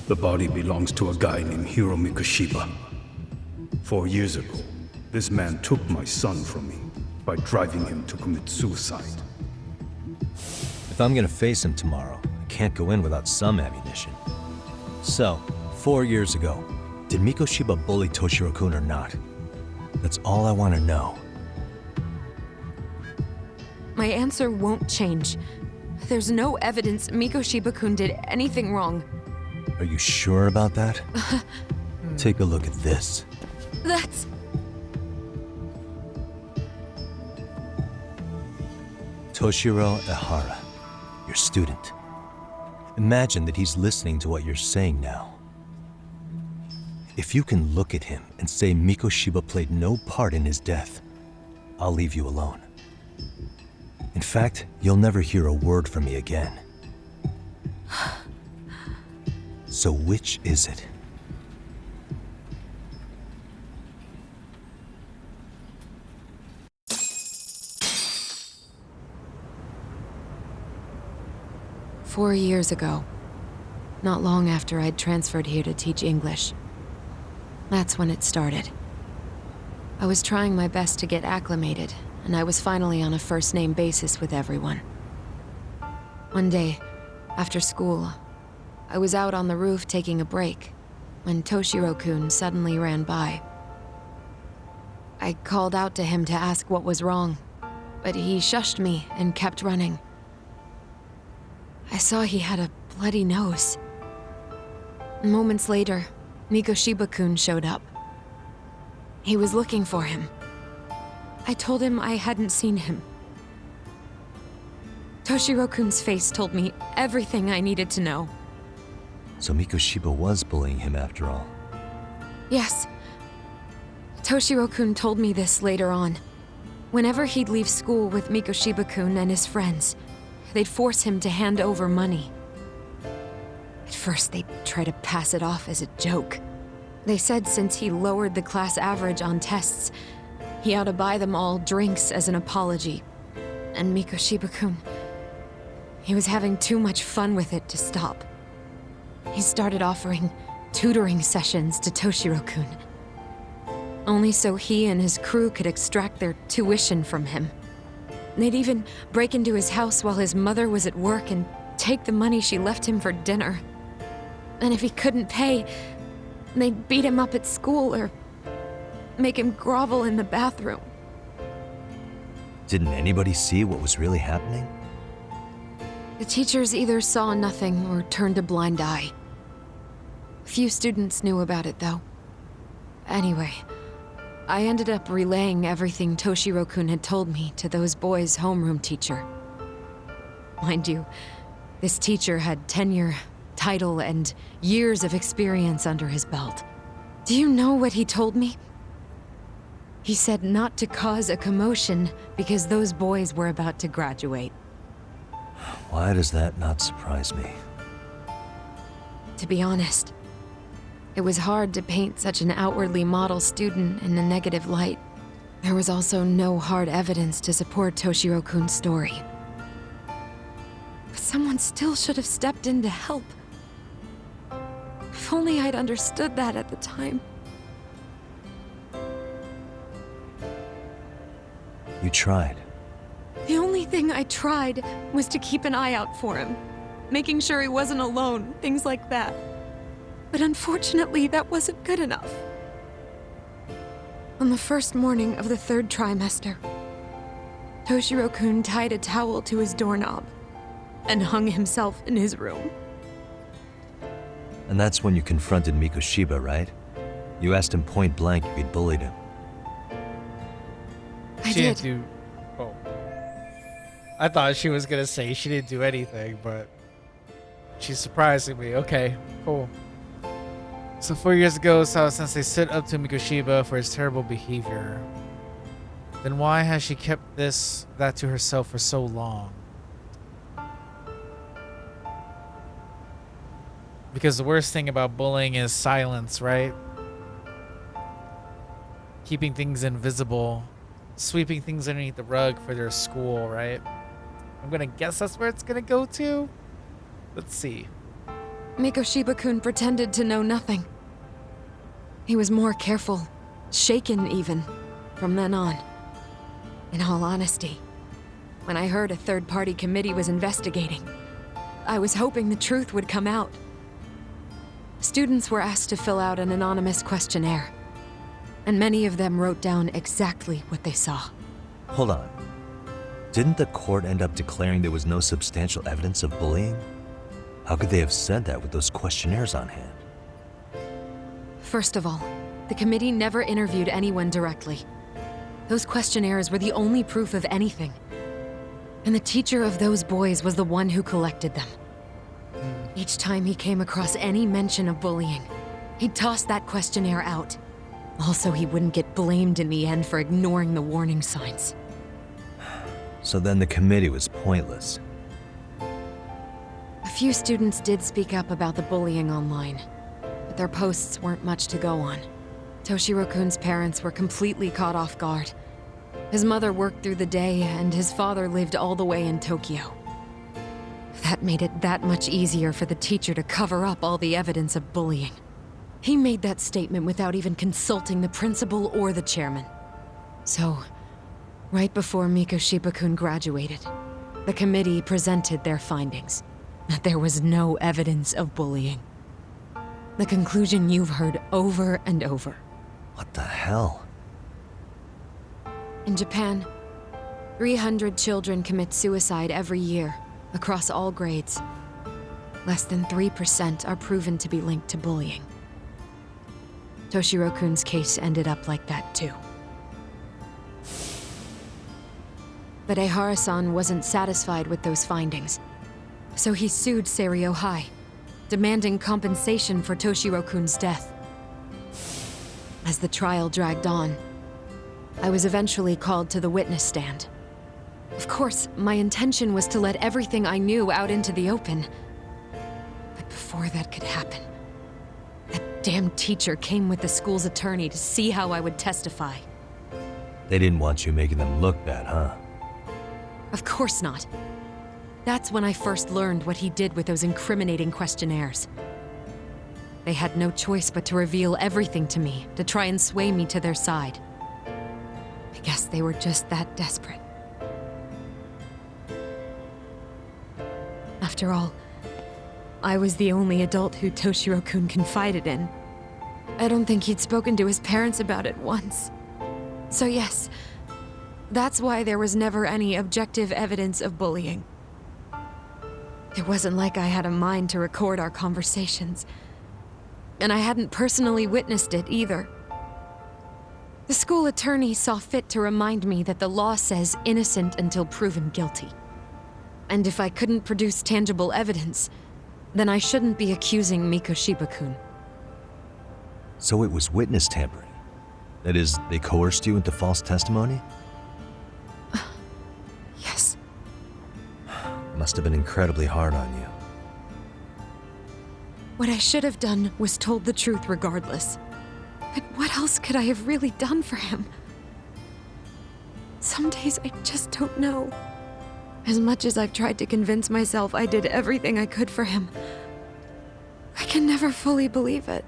The body belongs to a guy named Hiro Mikoshiba. 4 years ago, this man took my son from me by driving him to commit suicide. If I'm gonna face him tomorrow, I can't go in without some ammunition. So, 4 years ago, did Mikoshiba bully Toshiro-kun or not? That's all I want to know. My answer won't change. There's no evidence Mikoshiba-kun did anything wrong. Are you sure about that? Take a look at this. That's... Toshiro Ehara, your student. Imagine that he's listening to what you're saying now. If you can look at him and say Mikoshiba played no part in his death, I'll leave you alone. In fact, you'll never hear a word from me again. So which is it? "4 years ago, not long after I'd transferred here to teach English. That's when it started. I was trying my best to get acclimated, and I was finally on a first-name basis with everyone. One day, after school, I was out on the roof taking a break, when Toshiro-kun suddenly ran by. I called out to him to ask what was wrong, but he shushed me and kept running. I saw he had a bloody nose. Moments later, Mikoshiba-kun showed up. He was looking for him. I told him I hadn't seen him. Toshiro-kun's face told me everything I needed to know. So Mikoshiba was bullying him after all. Yes. Toshiro-kun told me this later on. Whenever he'd leave school with Mikoshiba-kun and his friends, they'd force him to hand over money. At first, they'd try to pass it off as a joke. They said since he lowered the class average on tests, he ought to buy them all drinks as an apology. And Mikoshiba-kun, he was having too much fun with it to stop. He started offering tutoring sessions to Toshiro-kun, only so he and his crew could extract their tuition from him. They'd even break into his house while his mother was at work and take the money she left him for dinner. And if he couldn't pay, they'd beat him up at school or make him grovel in the bathroom. Didn't anybody see what was really happening? The teachers either saw nothing or turned a blind eye. Few students knew about it, though. Anyway, I ended up relaying everything Toshiro-kun had told me to those boys' homeroom teacher. Mind you, this teacher had tenure, title, and years of experience under his belt. Do you know what he told me? He said not to cause a commotion because those boys were about to graduate. Why does that not surprise me? To be honest, it was hard to paint such an outwardly model student in a negative light. There was also no hard evidence to support Toshiro-kun's story. But someone still should have stepped in to help. If only I'd understood that at the time. You tried. The only thing I tried was to keep an eye out for him, making sure he wasn't alone, things like that. But unfortunately, that wasn't good enough. On the first morning of the 3rd trimester, Toshiro-kun tied a towel to his doorknob and hung himself in his room. And that's when you confronted Mikoshiba, right? You asked him point blank if he'd bullied him. I She did. didn't do. Oh. I thought she was gonna say she didn't do anything, but she's surprising me. Okay, cool. So 4 years ago, Sawa-sensei stood up to Mikoshiba for his terrible behavior. Then why has she kept that to herself for so long? Because the worst thing about bullying is silence, right? Keeping things invisible, sweeping things underneath the rug for their school, right? I'm gonna guess that's where it's gonna go to. Let's see. Mikoshiba-kun pretended to know nothing. He was more careful, shaken even, from then on. In all honesty, when I heard a third-party committee was investigating, I was hoping the truth would come out. Students were asked to fill out an anonymous questionnaire, and many of them wrote down exactly what they saw. Hold on. Didn't the court end up declaring there was no substantial evidence of bullying? How could they have said that with those questionnaires on hand? First of all, the committee never interviewed anyone directly. Those questionnaires were the only proof of anything. And the teacher of those boys was the one who collected them. Each time he came across any mention of bullying, he'd toss that questionnaire out. Also, he wouldn't get blamed in the end for ignoring the warning signs. So then the committee was pointless. A few students did speak up about the bullying online, but their posts weren't much to go on. Toshiro-kun's parents were completely caught off guard. His mother worked through the day, and his father lived all the way in Tokyo. That made it that much easier for the teacher to cover up all the evidence of bullying. He made that statement without even consulting the principal or the chairman. So, right before Mikoshiba-kun graduated, the committee presented their findings, that there was no evidence of bullying. The conclusion you've heard over and over. What the hell? In Japan, 300 children commit suicide every year, across all grades. Less than 3% are proven to be linked to bullying. Toshiro-kun's case ended up like that too. But Ehara-san wasn't satisfied with those findings, so he sued Seiryo High, demanding compensation for Toshiro-kun's death. As the trial dragged on, I was eventually called to the witness stand. Of course, my intention was to let everything I knew out into the open. But before that could happen, that damn teacher came with the school's attorney to see how I would testify. They didn't want you making them look bad, huh? Of course not. That's when I first learned what he did with those incriminating questionnaires. They had no choice but to reveal everything to me, to try and sway me to their side. I guess they were just that desperate. After all, I was the only adult who Toshiro-kun confided in. I don't think he'd spoken to his parents about it once. So yes, that's why there was never any objective evidence of bullying. It wasn't like I had a mind to record our conversations. And I hadn't personally witnessed it either. The school attorney saw fit to remind me that the law says innocent until proven guilty. And if I couldn't produce tangible evidence, then I shouldn't be accusing Mikoshiba-kun. So it was witness tampering. That is, they coerced you into false testimony? Yes. Must have been incredibly hard on you. What I should have done was told the truth regardless. But what else could I have really done for him? Some days I just don't know. As much as I've tried to convince myself I did everything I could for him, I can never fully believe it.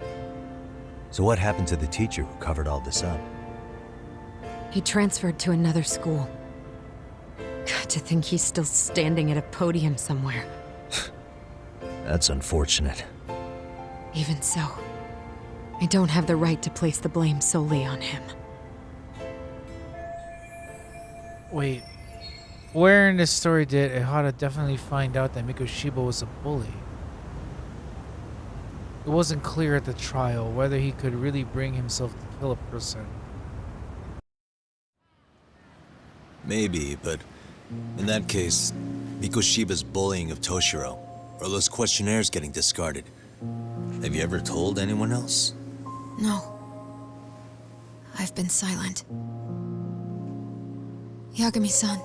So what happened to the teacher who covered all this up? He transferred to another school. God, to think he's still standing at a podium somewhere. That's unfortunate. Even so, I don't have the right to place the blame solely on him. Wait, where in this story did Ehara definitely find out that Mikoshiba was a bully? It wasn't clear at the trial whether he could really bring himself to kill a person. Maybe, but in that case, Mikoshiba's bullying of Toshiro, or those questionnaires getting discarded. Have you ever told anyone else? No. I've been silent. Yagami-san,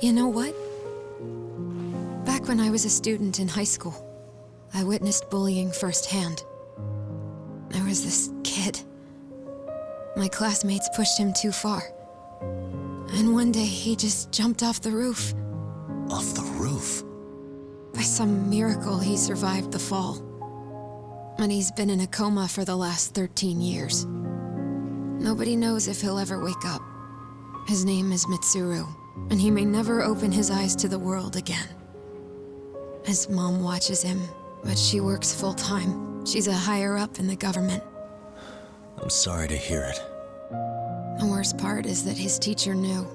you know what? Back when I was a student in high school, I witnessed bullying firsthand. There was this kid. My classmates pushed him too far. And one day he just jumped off the roof. Off the roof? By some miracle, he survived the fall. And he's been in a coma for the last 13 years. Nobody knows if he'll ever wake up. His name is Mitsuru, and he may never open his eyes to the world again. His mom watches him, but she works full-time. She's a higher-up in the government. I'm sorry to hear it. The worst part is that his teacher knew.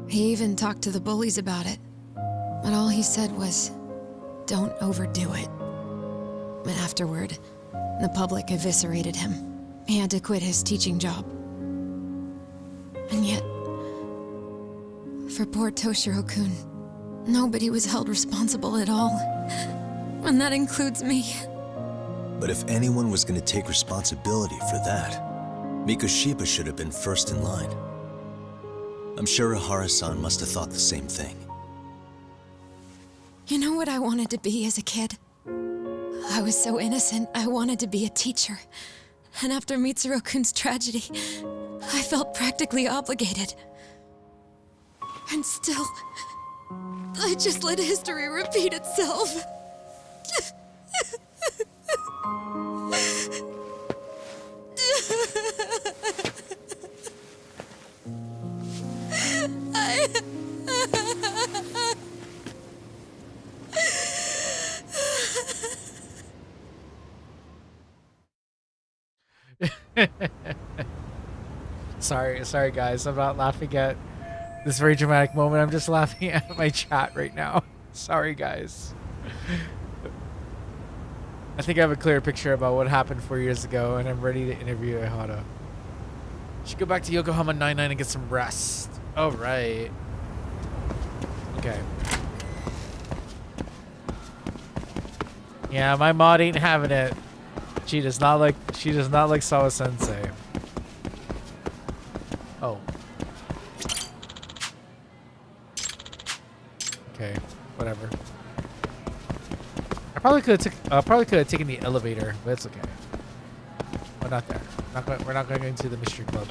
He even talked to the bullies about it. But all he said was, "Don't overdo it." But afterward, the public eviscerated him. He had to quit his teaching job. And yet, for poor Toshiro-kun. Nobody was held responsible at all. And that includes me. But if anyone was going to take responsibility for that, Mikoshiba should have been first in line. I'm sure Ihara-san must have thought the same thing. You know what I wanted to be as a kid? I was so innocent, I wanted to be a teacher. And after Mitsuru-kun's tragedy, I felt practically obligated. And still, I just let history repeat itself. Sorry guys, I'm not laughing at this very dramatic moment. I'm just laughing at my chat right now. Sorry guys. I think I have a clear picture about what happened 4 years ago, and I'm ready to interview Ihara. Should go back to Yokohama 99 and get some rest. All right. Okay. Yeah, my mod ain't having it. She does not like Sawa Sensei. Oh. Okay, whatever. I probably could have taken the elevator, but it's okay. But not there. We're not going into the mystery club.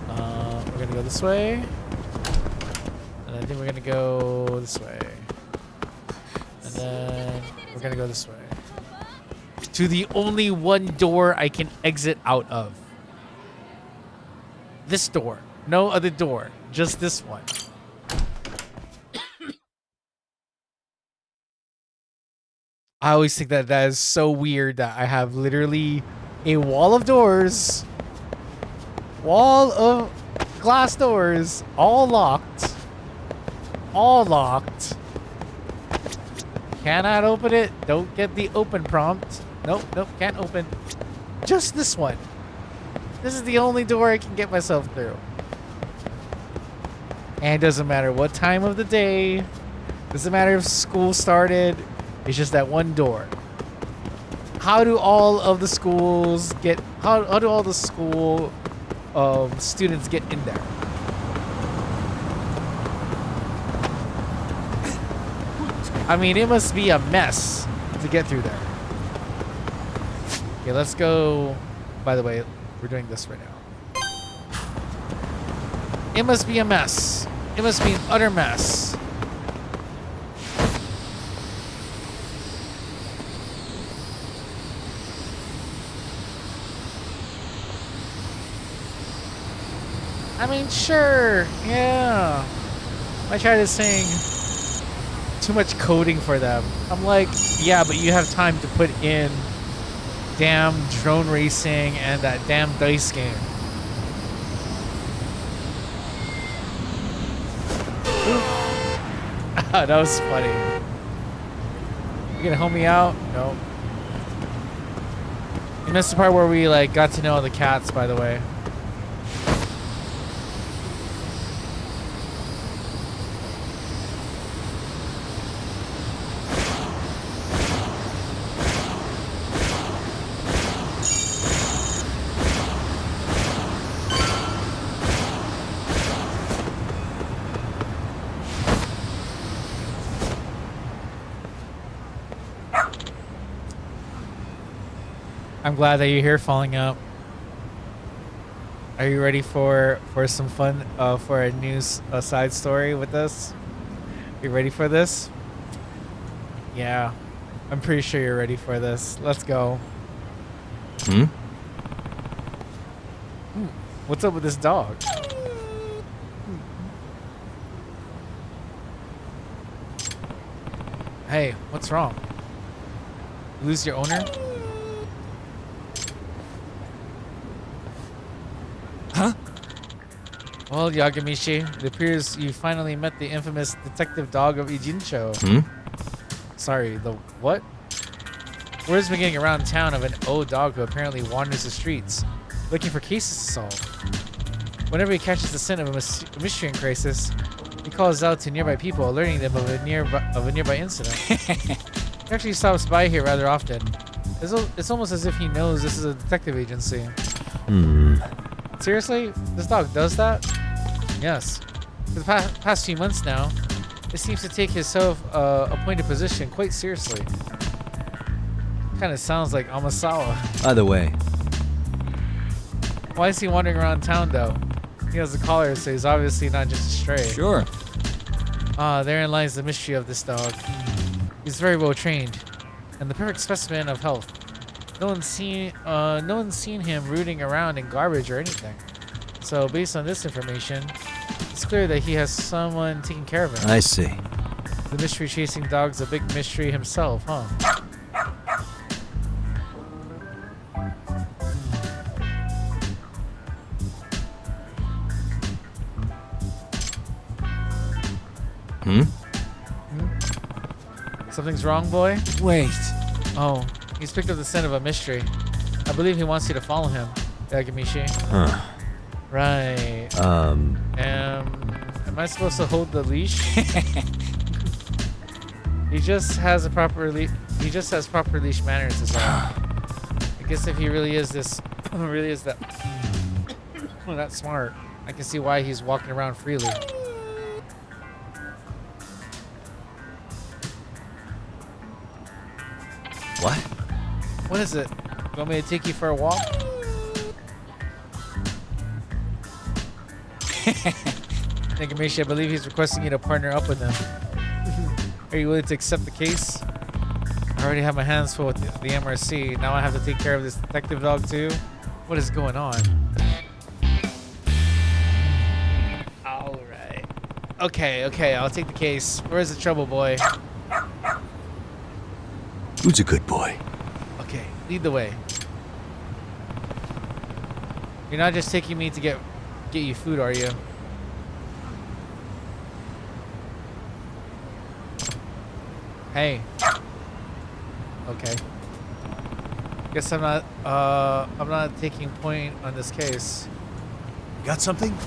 We're gonna go this way, and I think we're gonna go this way, and then we're gonna go this way to the only one door I can exit out of. This door, no other door, just this one. I always think that is so weird that I have literally a wall of doors, wall of glass doors, all locked. Cannot open it. Don't get the open prompt. Nope, can't open. Just this one. This is the only door I can get myself through. And it doesn't matter what time of the day. Doesn't matter if school started. It's just that one door. How do all of the schools get... How do all the school students get in there? I mean, it must be a mess to get through there. Okay, let's go... By the way, we're doing this right now. It must be a mess. It must be an utter mess. I mean, sure, yeah. My chat is saying too much coding for them. I'm like, yeah, but you have time to put in damn drone racing and that damn dice game. That was funny. You gonna help me out? No. You missed the part where we like got to know the cats, by the way. I'm glad that you're here, Falling Out. Are you ready for some fun, for a new side story with us? You ready for this? Yeah, I'm pretty sure you're ready for this. Let's go. What's up with this dog? Hey, what's wrong? You lose your owner? Huh? Well, Yagamishi, it appears you finally met the infamous detective dog of Ijincho. Sorry, the what? Word's been getting around town of an old dog who apparently wanders the streets, looking for cases to solve. Whenever he catches the scent of a mystery in crisis, he calls out to nearby people, alerting them of a nearby incident. He actually stops by here rather often. It's almost as if he knows this is a detective agency. Seriously? This dog does that? Yes. For the past few months now, it seems to take his self-appointed position quite seriously. Kind of sounds like Amasawa. By the way, Why is he wandering around town though? He has a collar, so he's obviously not just a stray. Sure. Therein lies the mystery of this dog. He's very well trained, and the perfect specimen of health. No one's seen him rooting around in garbage or anything. So based on this information, it's clear that he has someone taking care of him. I see. The mystery chasing dog's a big mystery himself, huh? Something's wrong, boy? Wait. Oh, he's picked up the scent of a mystery. I believe he wants you to follow him, Yagamishi. Huh. Right. Am I supposed to hold the leash? He just has proper leash manners as well. I guess if he really is that smart, I can see why he's walking around freely. What? What is it? You want me to take you for a walk? Yagamishi, I believe he's requesting you to partner up with him. Are you willing to accept the case? I already have my hands full with the MRC. Now I have to take care of this detective dog too? What is going on? Alright. Okay, I'll take the case. Where's the trouble, boy? Who's a good boy? Okay, lead the way. You're not just taking me to get you food, are you? Hey. Okay. Guess I'm not taking point on this case. Got something?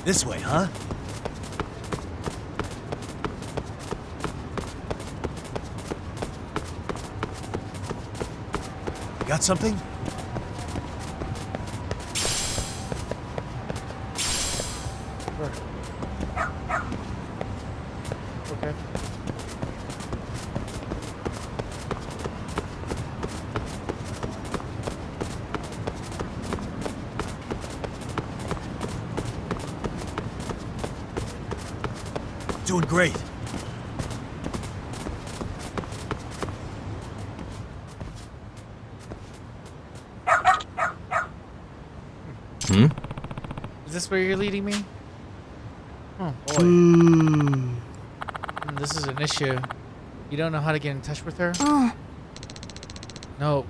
This way, huh? Got something? Where? Okay. Doing great. Is this where you're leading me? Oh boy. This is an issue. You don't know how to get in touch with her? No.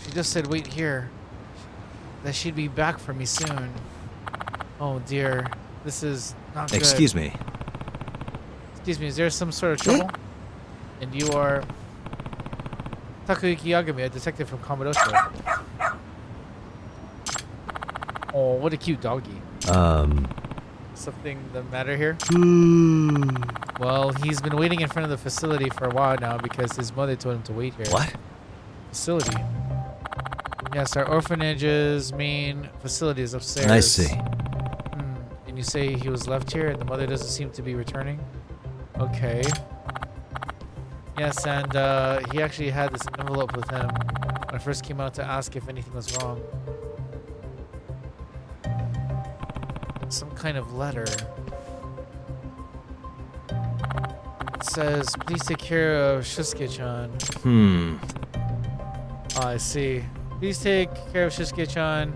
She just said wait here. That she'd be back for me soon. Oh dear. This is not good. Excuse me. Excuse me, is there some sort of trouble? And you are Takayuki Yagami, a detective from Kamadosha. Oh, what a cute doggy. Something the matter here? Well, he's been waiting in front of the facility for a while now because his mother told him to wait here. What? Facility. Yes, our orphanage's main facility is upstairs. I see. And you say he was left here and the mother doesn't seem to be returning? Okay. Yes, and he actually had this envelope with him when I first came out to ask if anything was wrong. Some kind of letter. It says, please take care of Shusuke-chan. Oh, I see. Please take care of Shusuke-chan.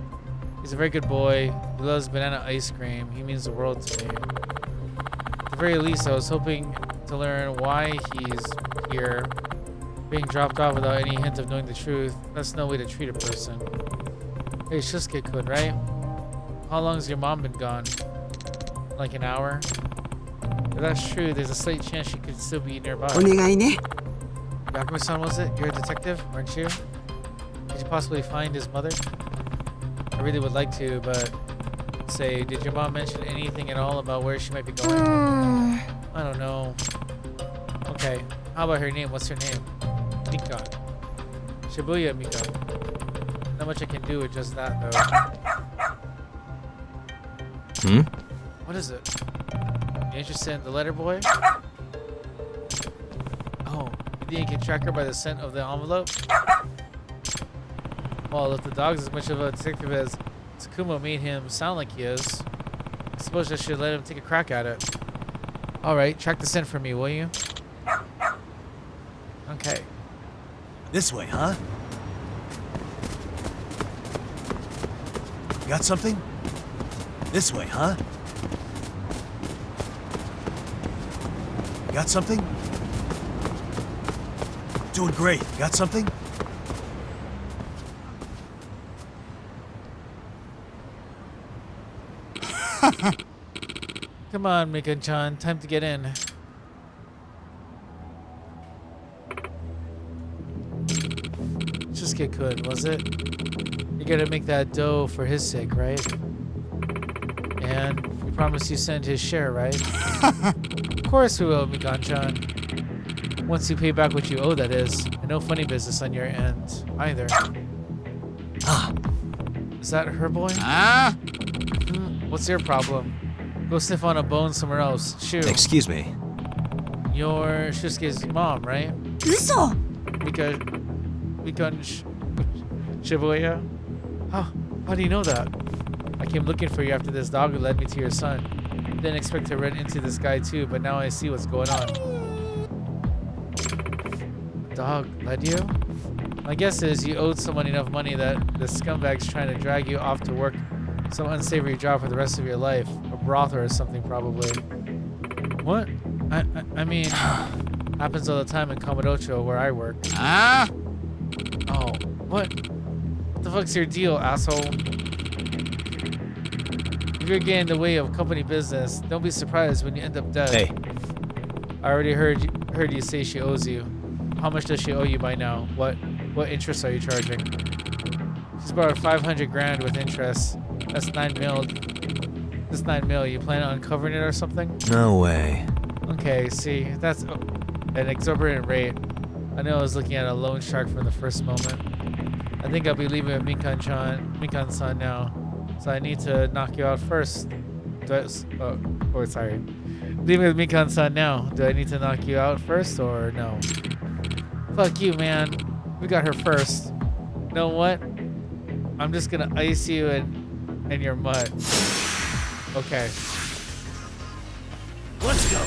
He's a very good boy. He loves banana ice cream. He means the world to me. At the very least, I was hoping to learn why he's here. Being dropped off without any hint of knowing the truth, that's no way to treat a person. Hey, Shusuke-kun, right? how long's your mom been gone? Like an hour? If that's true, there's a slight chance she could still be nearby. お願いね。 Yakuma-san, was it? You're a detective, aren't you? Could you possibly find his mother? I really would like to, but... Say, did your mom mention anything at all about where she might be going? I don't know. Okay, how about her name? What's her name? Mika. Shibuya Mika. Not much I can do with just that, though. Hmm? What is it? You interested in the letter boy? Oh, you think you can track her by the scent of the envelope? Well, if the dog's as much of a detective as Tsukumo made him sound like he is, I suppose I should let him take a crack at it. Alright, track the scent for me, will you? Okay. This way, huh? Got something? This way, huh? Got something? Doing great. Got something? Come on, Mika-chan, time to get in. Just get good, was it? You gotta make that dough for his sake, right? And you promised you send his share, right? Of course we will, Mika-chan. Once you pay back what you owe, that is. And no funny business on your end, either. Ah. Is that her boy? What's your problem? Go sniff on a bone somewhere else. Shoo. Excuse me. You're Shusuke's mom, right? 嘘 Mika Shibuya? How do you know that? I came looking for you after this dog led me to your son. Didn't expect to run into this guy too, but now I see what's going on. Dog led you? My guess is you owed someone enough money that the scumbag's trying to drag you off to work some unsavory job for the rest of your life. A brothel or something, probably. What? I mean, happens all the time in Kamurocho where I work. Oh, what? What the fuck's your deal, asshole? If you're getting in the way of company business, don't be surprised when you end up dead. Hey. I already heard you say she owes you. How much does she owe you by now? What interest are you charging? She's borrowed 500 grand with interest. That's 9 mil. This 9 mil, you plan on covering it or something? No way. Okay, see, that's an exorbitant rate. I know I was looking at a loan shark from the first moment. I think I'll be leaving with Mikan-san now. So I need to knock you out first. Sorry. Leaving with Mikan-san now. Do I need to knock you out first or no? Fuck you, man. We got her first. You know what? I'm just gonna ice you in your mutt. Okay. Let's go.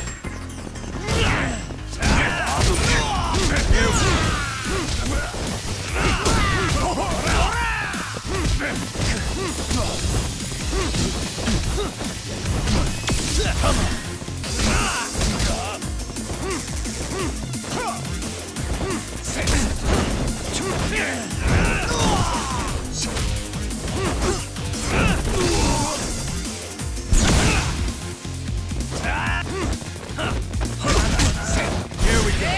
Here we go.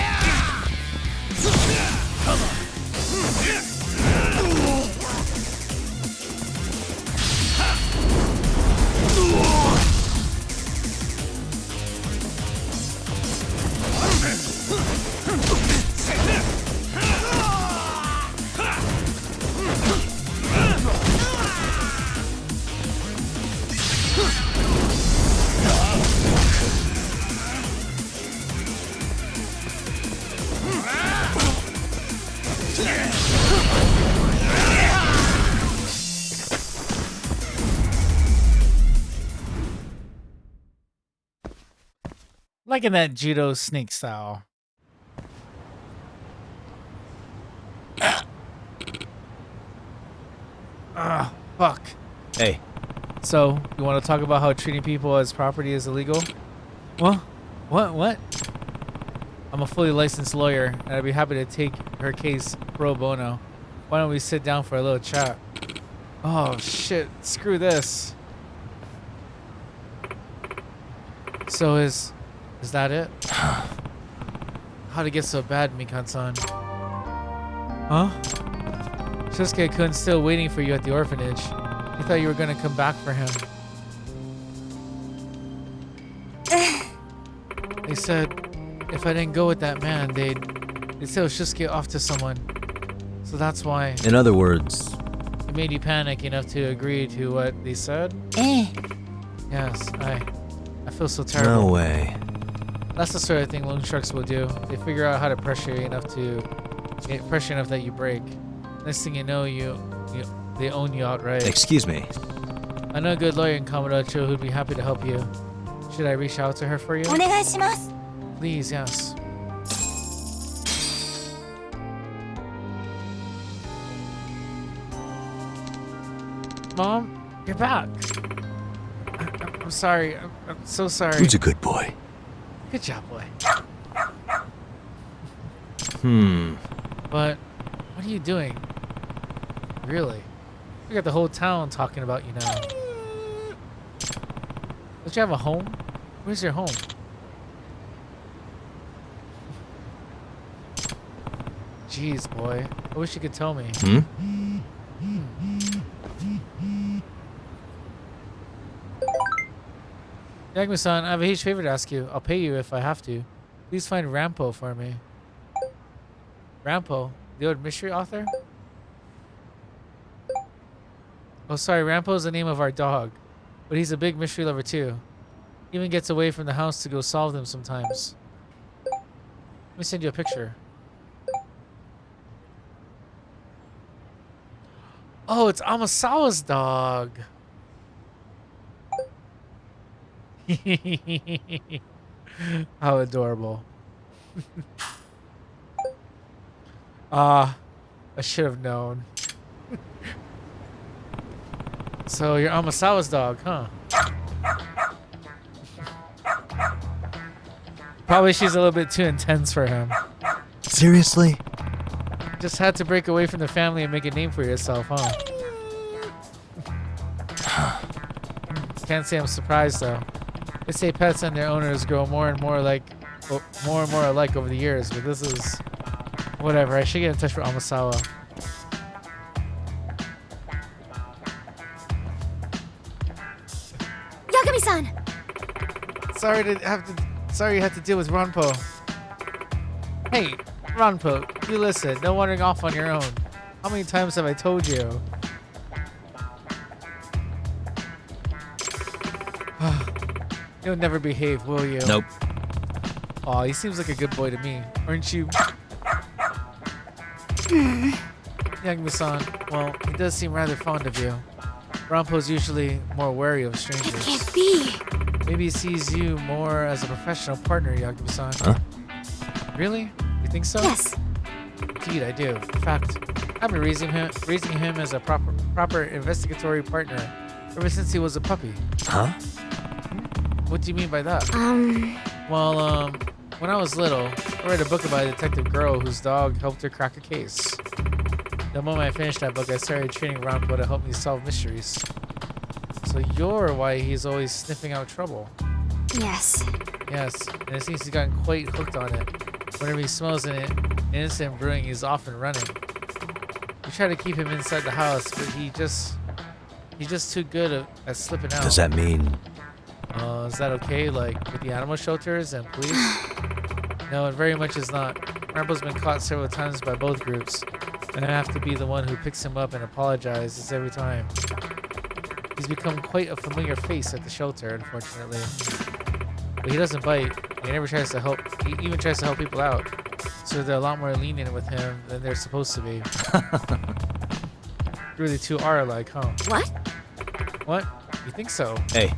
Liking that judo snake style. Fuck. Hey. So, you want to talk about how treating people as property is illegal? What? I'm a fully licensed lawyer, and I'd be happy to take her case pro bono. Why don't we sit down for a little chat? Oh, shit. Screw this. So is that it? How'd it get so bad, Mikan-san? Huh? Shusuke-kun's still waiting for you at the orphanage. He thought you were gonna come back for him. They said if I didn't go with that man, they'd sell Shusuke off to someone. So that's why In other words, it made you panic enough to agree to what they said? Yes, I feel so terrible. no way. That's the sort of thing loan sharks will do. They figure out how to pressure you enough that you break. Next thing you know, they own you outright. Excuse me. I know a good lawyer in Kamurocho who'd be happy to help you. Should I reach out to her for you? お願いします Please, yes. Mom, you're back. I'm sorry. I'm so sorry. Who's a good boy? Good job, boy. But what are you doing? Really? We got the whole town talking about you now. Don't you have a home? Where's your home? Jeez, boy. I wish you could tell me. Yagami-san, I have a huge favor to ask you. I'll pay you if I have to. Please find Rampo for me. Rampo? The old mystery author? Oh, sorry. Rampo is the name of our dog. But he's a big mystery lover, too. Even gets away from the house to go solve them sometimes. Let me send you a picture. Oh, it's Amasawa's dog. How adorable. I should have known. So you're Amasawa's dog, huh? Probably she's a little bit too intense for him. Seriously? Just had to break away from the family and make a name for yourself, huh? Can't say I'm surprised though. They say pets and their owners grow more and more alike over the years, but this is whatever. I should get in touch with Amasawa. Yagami-san Sorry you had to deal with Ranpo. Hey, Ranpo, you listen. No wandering off on your own. How many times have I told you? You'll never behave, will you? Nope. Aw, he seems like a good boy to me. Aren't you? Yagami-san, well, he does seem rather fond of you. Rampo's usually more wary of strangers. It can't be. Maybe he sees you more as a professional partner, Yagami-san. Huh? Really? You think so? Yes. Indeed, I do. In fact, I've been raising him as a proper investigatory partner ever since he was a puppy. Huh? What do you mean by that? Well, when I was little, I read a book about a detective girl whose dog helped her crack a case. The moment I finished that book, I started training Rampo to help me solve mysteries. So you're why he's always sniffing out trouble. Yes. Yes, and it seems he's gotten quite hooked on it. Whenever he smells an incident brewing, he's off and running. We try to keep him inside the house, but he's just too good at slipping out. Does that mean... Is that okay, like, with the animal shelters and police? No, it very much is not. Rampo's been caught several times by both groups, and I have to be the one who picks him up and apologizes every time. He's become quite a familiar face at the shelter, unfortunately. But he doesn't bite. He never tries to help. He even tries to help people out. So they're a lot more lenient with him than they're supposed to be. Really two are alike, huh? What? What? You think so? Hey.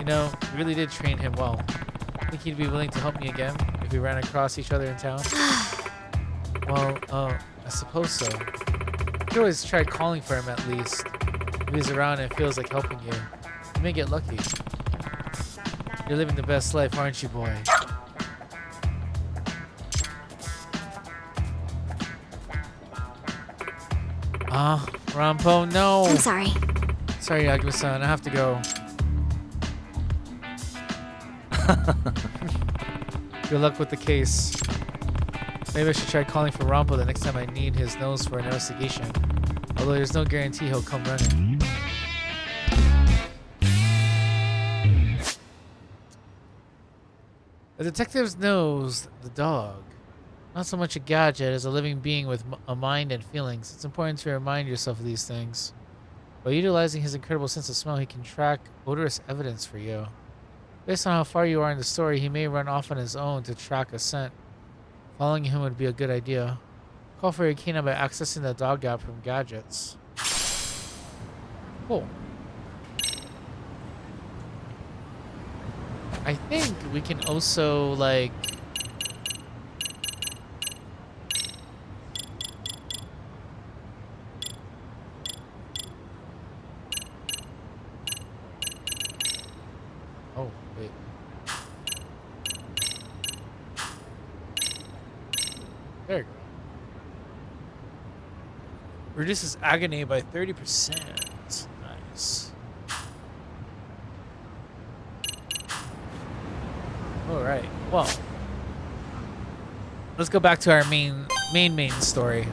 You know, we really did train him well. Think he'd be willing to help me again if we ran across each other in town? Well, I suppose so. You could always try calling for him at least. If he's around and feels like helping you, you may get lucky. You're living the best life, aren't you, boy? Rampo, no! I'm sorry. Sorry, Yagami-san, I have to go. Good luck with the case. Maybe I should try calling for Rampo the next time I need his nose for an investigation. Although there's no guarantee he'll come running. A detective knows the dog. Not so much a gadget as a living being with a mind and feelings. It's important to remind yourself of these things. By utilizing his incredible sense of smell, he can track odorous evidence for you. Based on how far you are in the story, he may run off on his own to track a scent. Following him would be a good idea. Call for your canine by accessing the dog app from gadgets. Cool. I think we can also, like... Oh, wait. There you go. Reduces agony by 30%. Nice. Alright, well. Let's go back to our main story.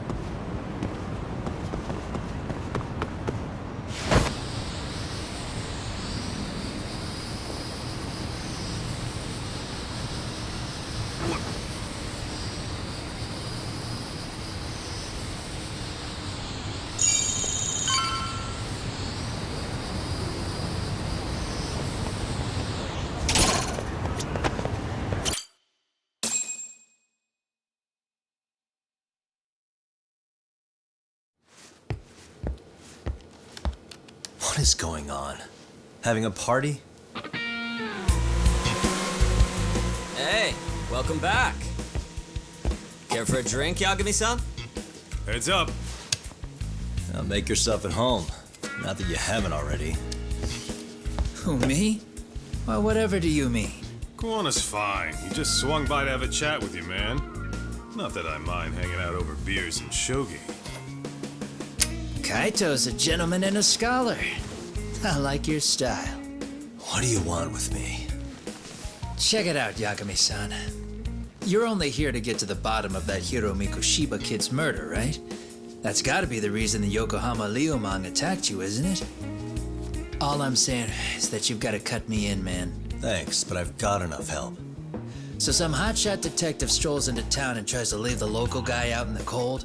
What is going on? Having a party? Hey, welcome back. Care for a drink, Yagami-san? Heads up. Now make yourself at home. Not that you haven't already. Who, me? Well, whatever do you mean? Kuwana's fine. He just swung by to have a chat with you, man. Not that I mind hanging out over beers and shogi. Kaito's a gentleman and a scholar. I like your style. What do you want with me? Check it out, Yagami-san. You're only here to get to the bottom of that Hiro Mikoshiba kid's murder, right? That's gotta be the reason the Yokohama Leomang attacked you, isn't it? All I'm saying is that you've gotta cut me in, man. Thanks, but I've got enough help. So some hotshot detective strolls into town and tries to leave the local guy out in the cold?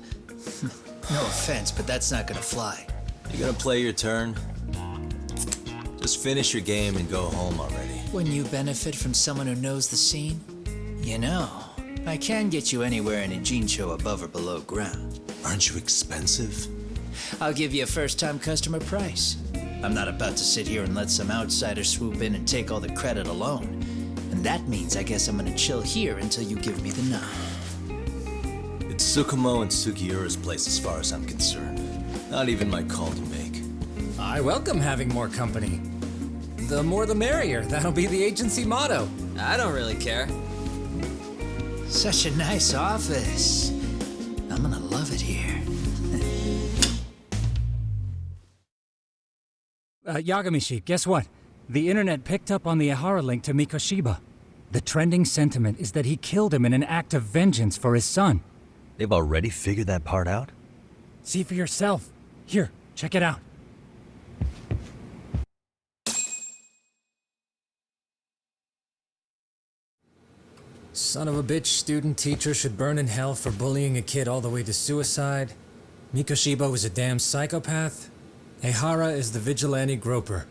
No offense, but that's not gonna fly. You gonna play your turn? Just finish your game and go home already. When you benefit from someone who knows the scene? You know, I can get you anywhere in a Jincho above or below ground. Aren't you expensive? I'll give you a first-time customer price. I'm not about to sit here and let some outsider swoop in and take all the credit alone. And that means I guess I'm gonna chill here until you give me the nod. It's Tsukumo and Sugiura's place as far as I'm concerned. Not even my call to make. I welcome having more company. The more the merrier. That'll be the agency motto. I don't really care. Such a nice office. I'm gonna love it here. Yagamishi, guess what? The internet picked up on the Ihara link to Mikoshiba. The trending sentiment is that he killed him in an act of vengeance for his son. They've already figured that part out? See for yourself. Here, check it out. Son of a bitch student teacher should burn in hell for bullying a kid all the way to suicide. Mikoshiba was a damn psychopath. Ehara is the vigilante groper.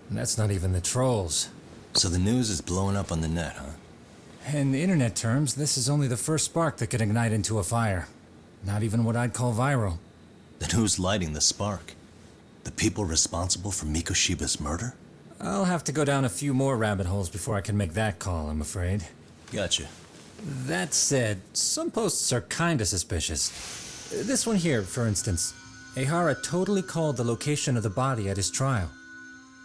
And that's not even the trolls. So the news is blowing up on the net, huh? In internet terms, this is only the first spark that could ignite into a fire. Not even what I'd call viral. Then who's lighting the spark? The people responsible for Mikoshiba's murder? I'll have to go down a few more rabbit holes before I can make that call, I'm afraid. Gotcha. That said, some posts are kinda suspicious. This one here, for instance. Ehara totally called the location of the body at his trial.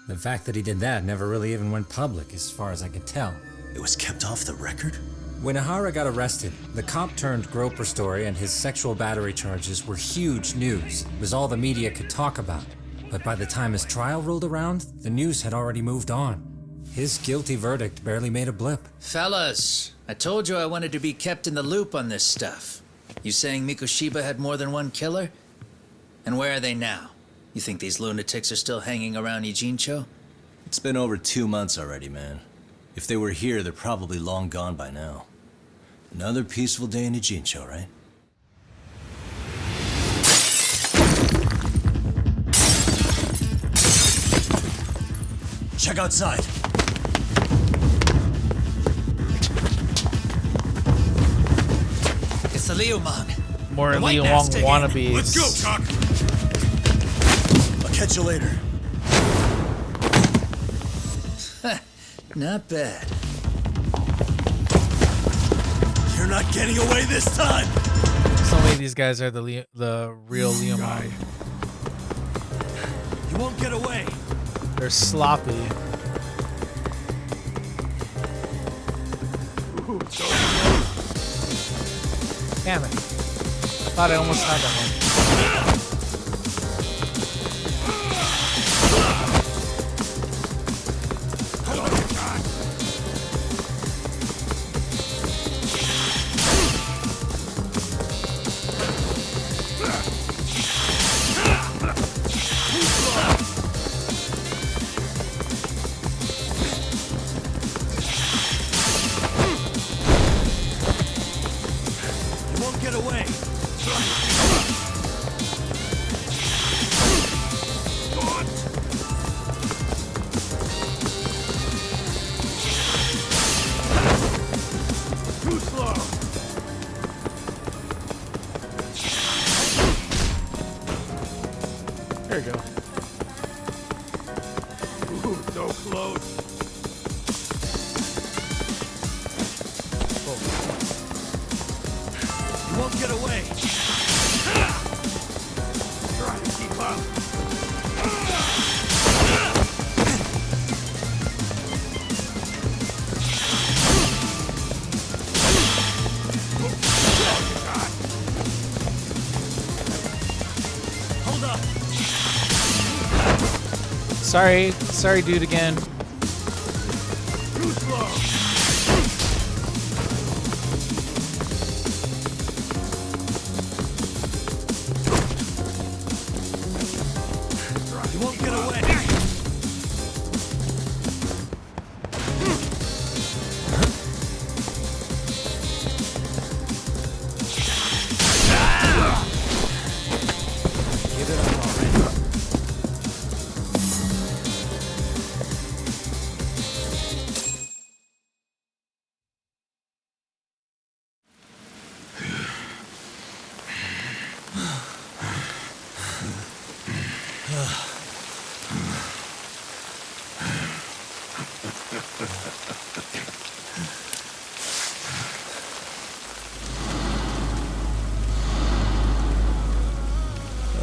The fact that he did that never really even went public, as far as I can tell. It was kept off the record? When Ehara got arrested, the cop-turned-groper story and his sexual battery charges were huge news. It was all the media could talk about. But by the time his trial rolled around, the news had already moved on. His guilty verdict barely made a blip. Fellas, I told you I wanted to be kept in the loop on this stuff. You saying Mikoshiba had more than one killer? And where are they now? You think these lunatics are still hanging around Ijincho? It's been over 2 months already, man. If they were here, they're probably long gone by now. Another peaceful day in Ijincho, right? Check outside. It's the Liumang. More The white Leo mask Wong again. wannabes. Let's go, Chuck! I'll catch you later. Not bad. You're not getting away this time! There's no way these guys are the real Leo Wong. You won't get away! They're sloppy. Damn it. Thought I almost had that one. You won't get away! Too slow! There you go. Ooh, so close. You won't get away! Try to keep up. Hold up! Sorry, dude, again. Too slow! You won't get away! Give it up already.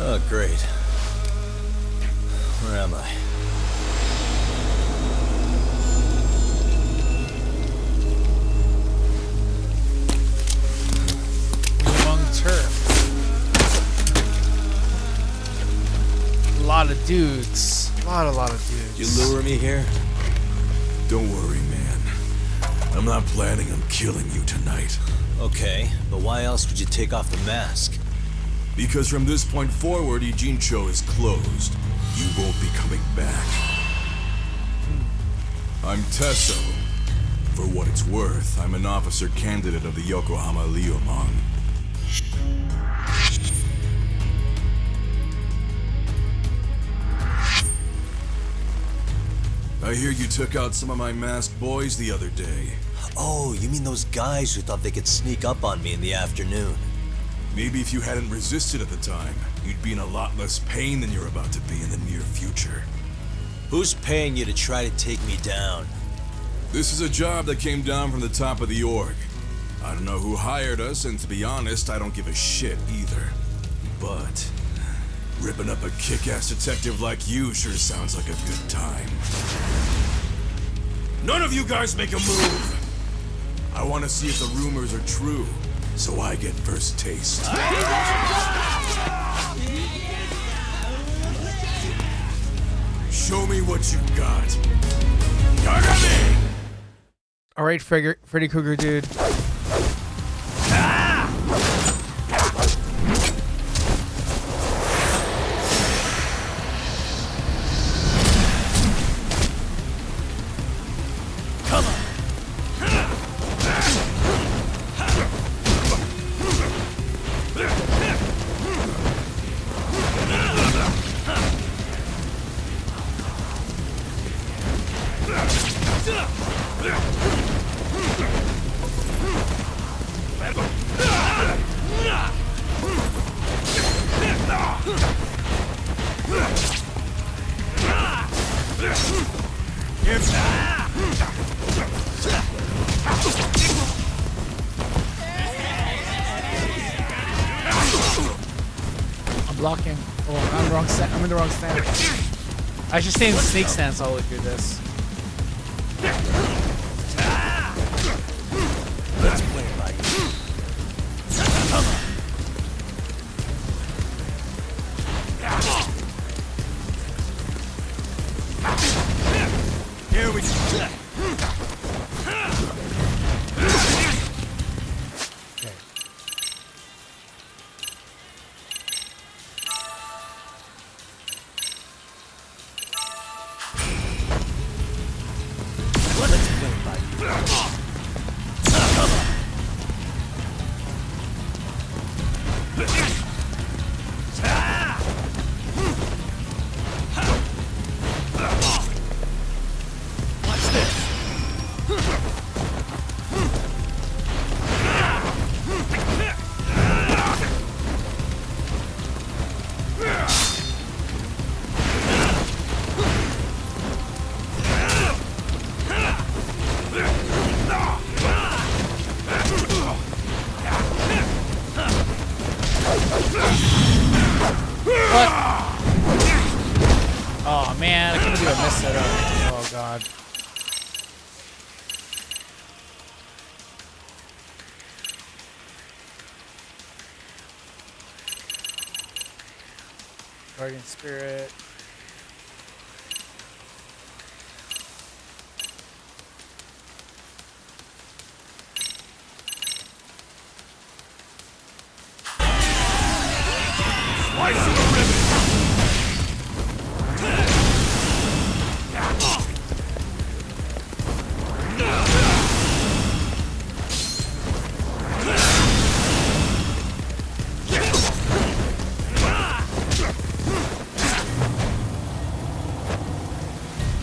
Oh, great. Where am I? Leo Wong turf. A lot of dudes. A lot of dudes. You lure me here? Don't worry, man. I'm not planning on killing you tonight. Okay, but why else would you take off the mask? Because from this point forward, Ijincho is closed. You won't be coming back. I'm Tesso. For what it's worth, I'm an officer candidate of the Yokohama Liumang. I hear you took out some of my masked boys the other day. Oh, you mean those guys who thought they could sneak up on me in the afternoon? Maybe if you hadn't resisted at the time, you'd be in a lot less pain than you're about to be in the near future. Who's paying you to try to take me down? This is a job that came down from the top of the org. I don't know who hired us, and to be honest, I don't give a shit either. But ripping up a kick-ass detective like you sure sounds like a good time. None of you guys make a move! I want to see if the rumors are true, so I get first taste. Show me what you got. All right, Freddy Krueger, dude. I'm blocking. Oh, I'm wrong. I'm in the wrong stance. I should stay in snake stance all the way through this. Let's play it like Here we go. Okay. Let's play it like Oh man, I couldn't believe I messed that up. Oh god. Guardian Spirit.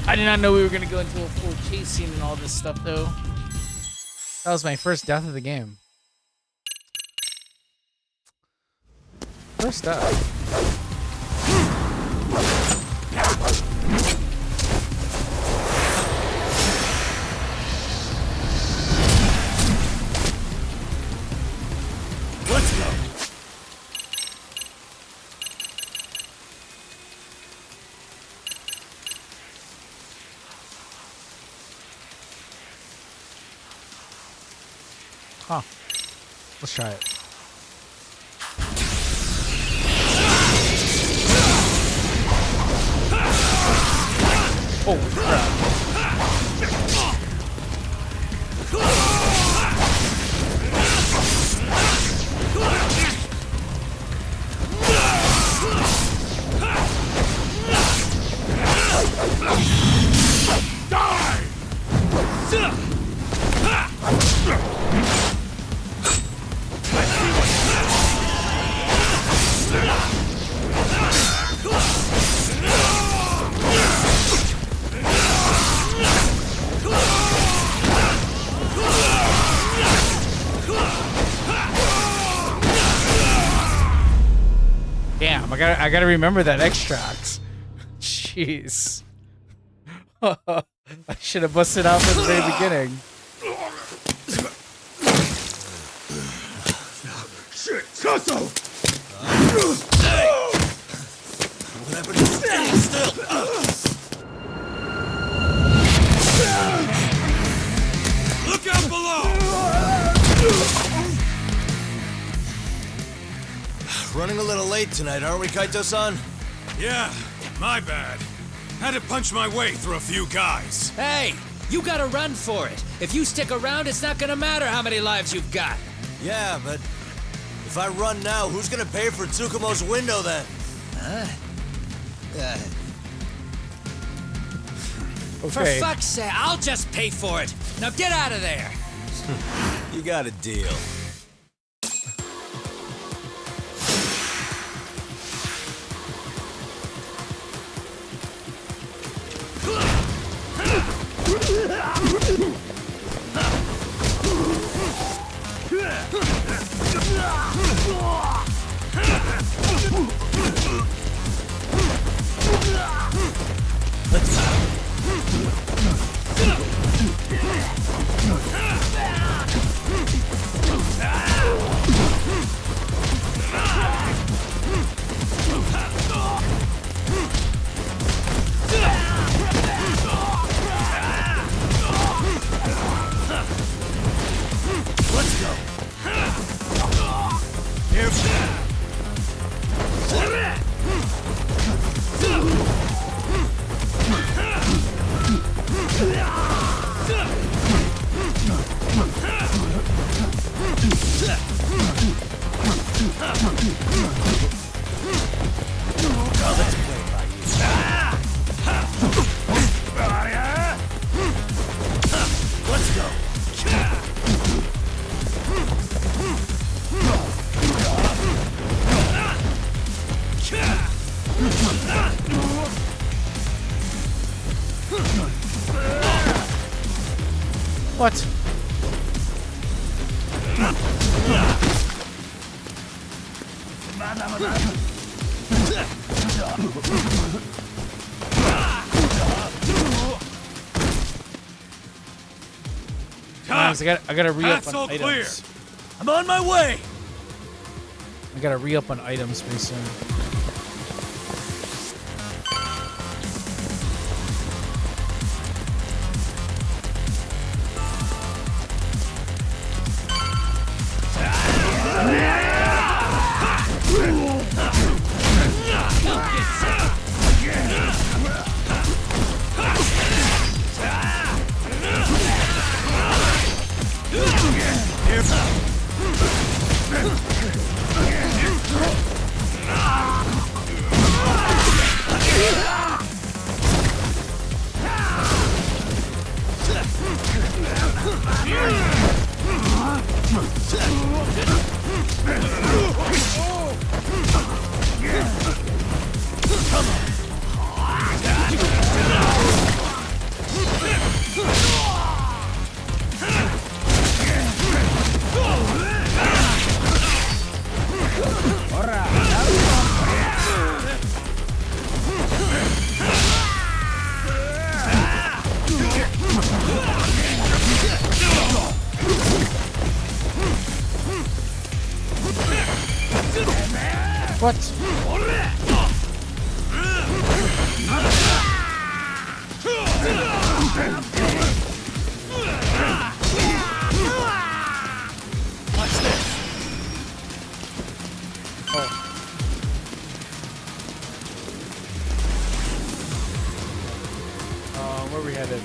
I did not know we were going to go into a full chase scene and all this stuff, though. That was my first death of the game. First death. let's go. Huh. Let's try it. Oh, crap. Damn, I gotta remember that extract. Jeez. I should have busted out from the very beginning. Shit, Sasso! Whatever, stay still. Look out below! Running a little late tonight, aren't we, Kaito-san? Yeah, my bad. Had to punch my way through a few guys. Hey, You gotta run for it. If you stick around, it's not gonna matter how many lives you've got. Yeah, but if I run now, who's gonna pay for Tsukumo's window then? For fuck's sake, I'll just pay for it. Now get out of there. You got a deal. What? Guys, I gotta re-up on items. I'm on my way. I gotta re-up on items pretty soon. What? Where we headed?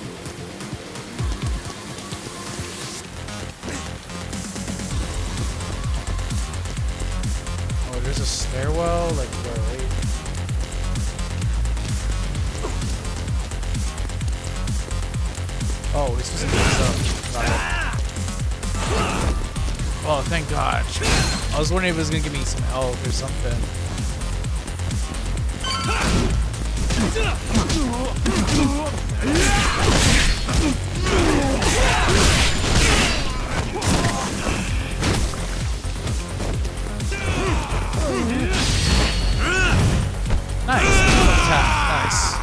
Oh, there's a stairwell, like where, right? Oh, this was Oh, thank God. I was wondering if it was gonna give me some health or something. Nice. Nice.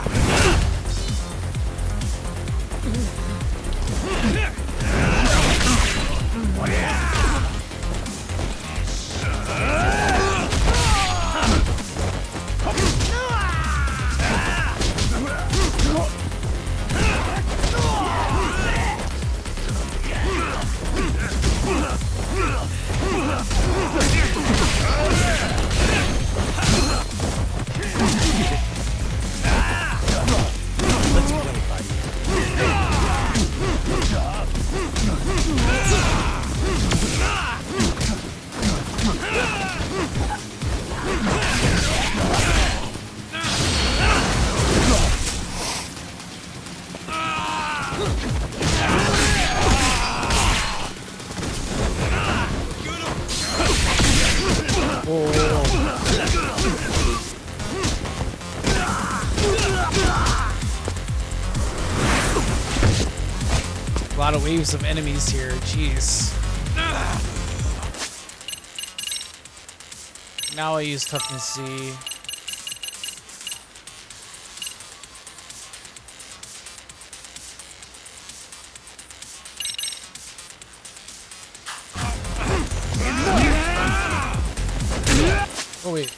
A lot of waves of enemies here. Jeez. Now I use toughness C. Oh wait.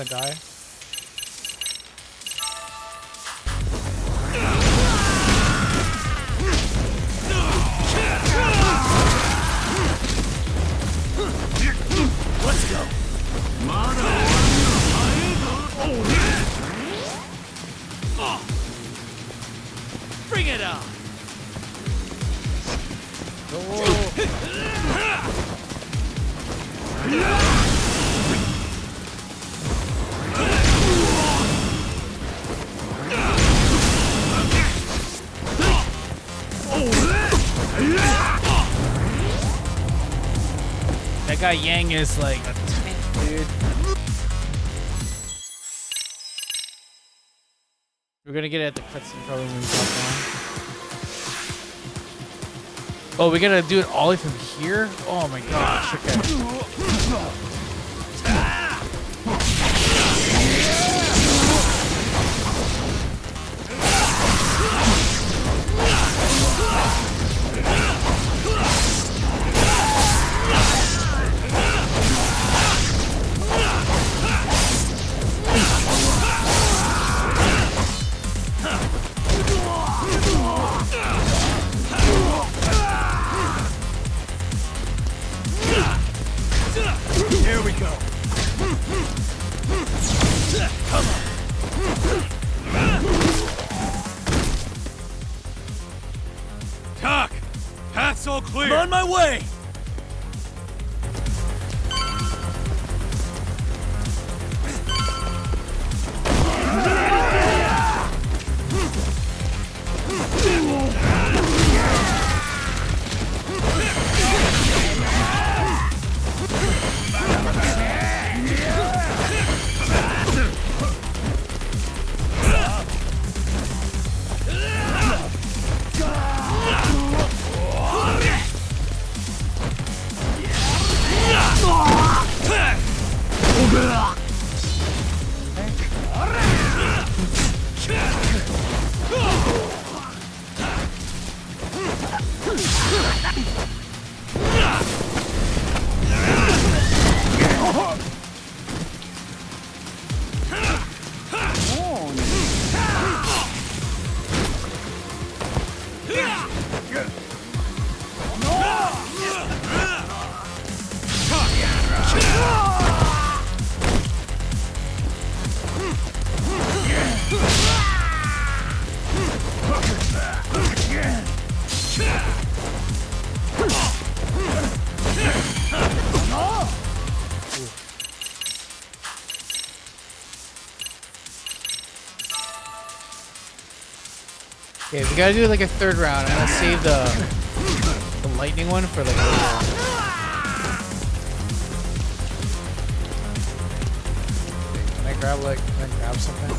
Die. Let's go. Bring it on. That guy Yang is like a tank, dude. We're gonna get it at the cutscene probably when we drop down. Oh, we gotta do it all the way from here? Oh my gosh, okay. Here we go. Come on. Talk! Path's all clear! I'm on my way! Okay, we gotta do like a third round. I'm gonna save the lightning one for like later. Can I grab something?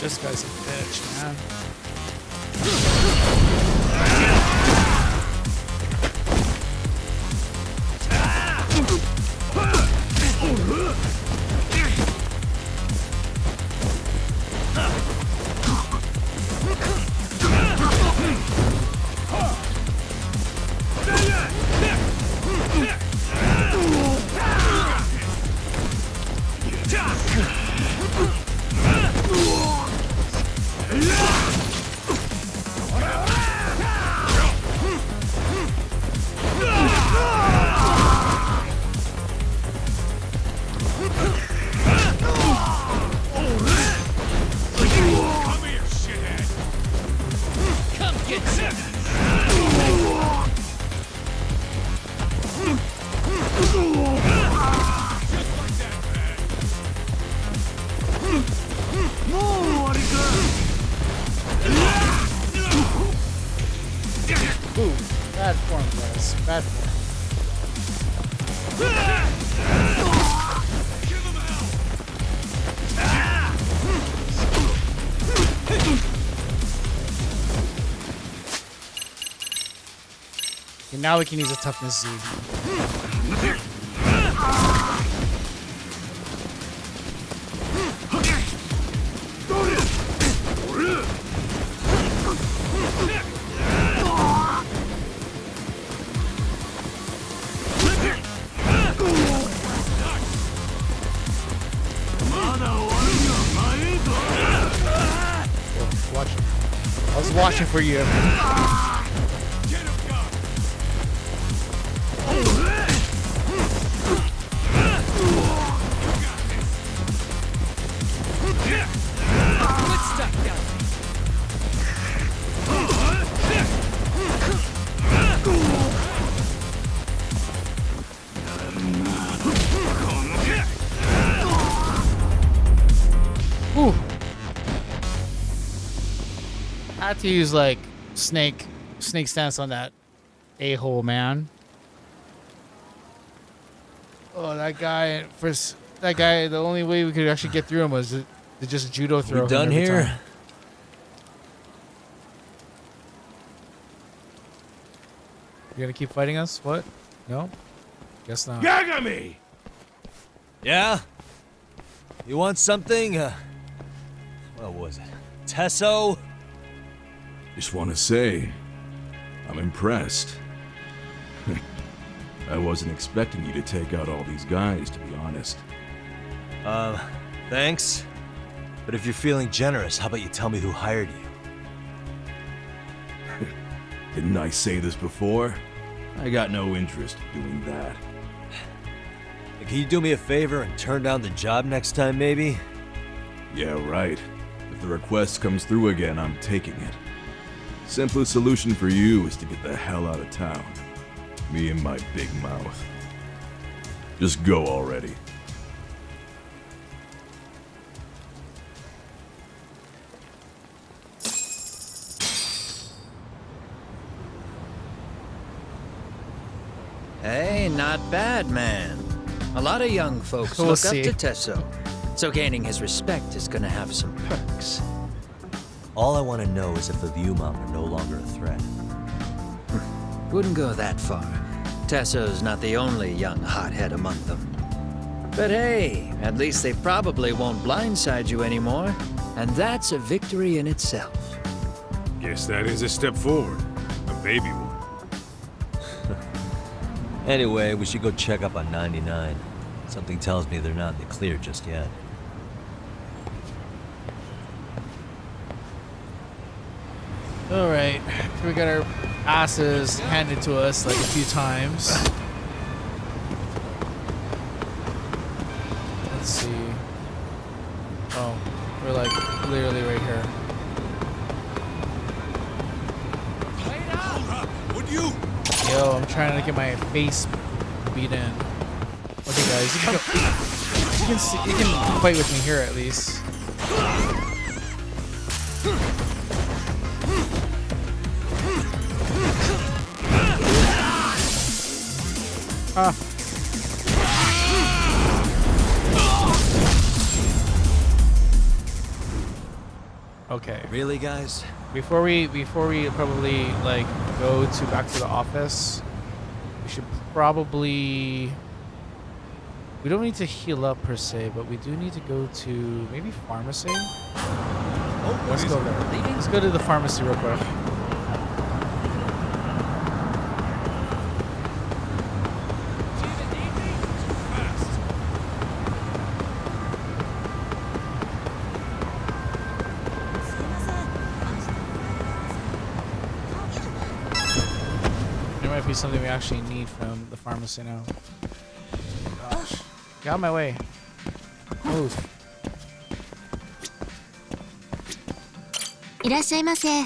This guy's a bitch, man. Ooh, bad form, guys. Bad form. Okay, now we can use a toughness Z. I was watching for you. Ooh. I had to use like snake stance on that a-hole, man. Oh, that guy the only way we could actually get through him was to just judo throw. We done here? Time. You gonna keep fighting us? What? No? Guess not. Yagami! Yeah? You want something? What was it? Tesso? Just want to say, I'm impressed. I wasn't expecting you to take out all these guys, to be honest. Thanks. But if you're feeling generous, how about you tell me who hired you? Didn't I say this before? I got no interest in doing that. Can you do me a favor and turn down the job next time, maybe? Yeah, right. If the request comes through again, I'm taking it. Simplest solution for you is to get the hell out of town. Me and my big mouth. Just go already. Hey, not bad, man. A lot of young folks We'll look see. up to Tesso, so gaining his respect is gonna have some perks. All I want to know is if the Viewmong are no longer a threat. Wouldn't go that far. Tesso's not the only young hothead among them. But hey, at least they probably won't blindside you anymore, and that's a victory in itself. Guess that is a step forward. A baby one. Anyway, we should go check up on 99. Something tells me they're not in the clear just yet. All right, so we got our asses handed to us like a few times. Let's see. Oh, we're like literally right here. Yo, I'm trying to get my face beat in. Okay, guys, you can fight with me here at least. Okay. Really, guys? Before we probably like go to back to the office, we should probably. We don't need to heal up per se, but we do need to go to maybe pharmacy. Let's go there. Let's go to the pharmacy real quick. There might be something we actually need from the pharmacy now. Gosh. Get out of my way. Move. いらっしゃいませ。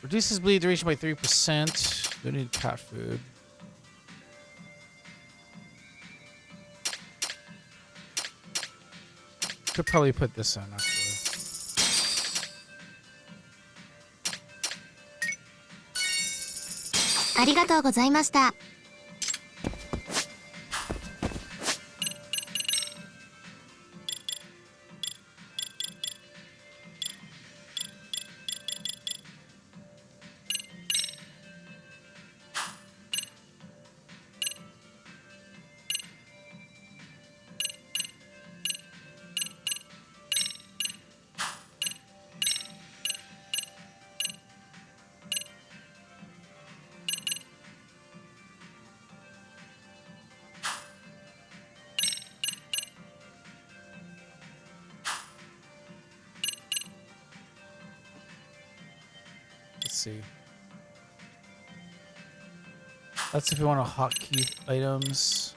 Reduces bleed duration by 3%. Don't need cat food. Could probably put this in actually. ありがとうございました。 Let's see. That's if you want to hotkey items.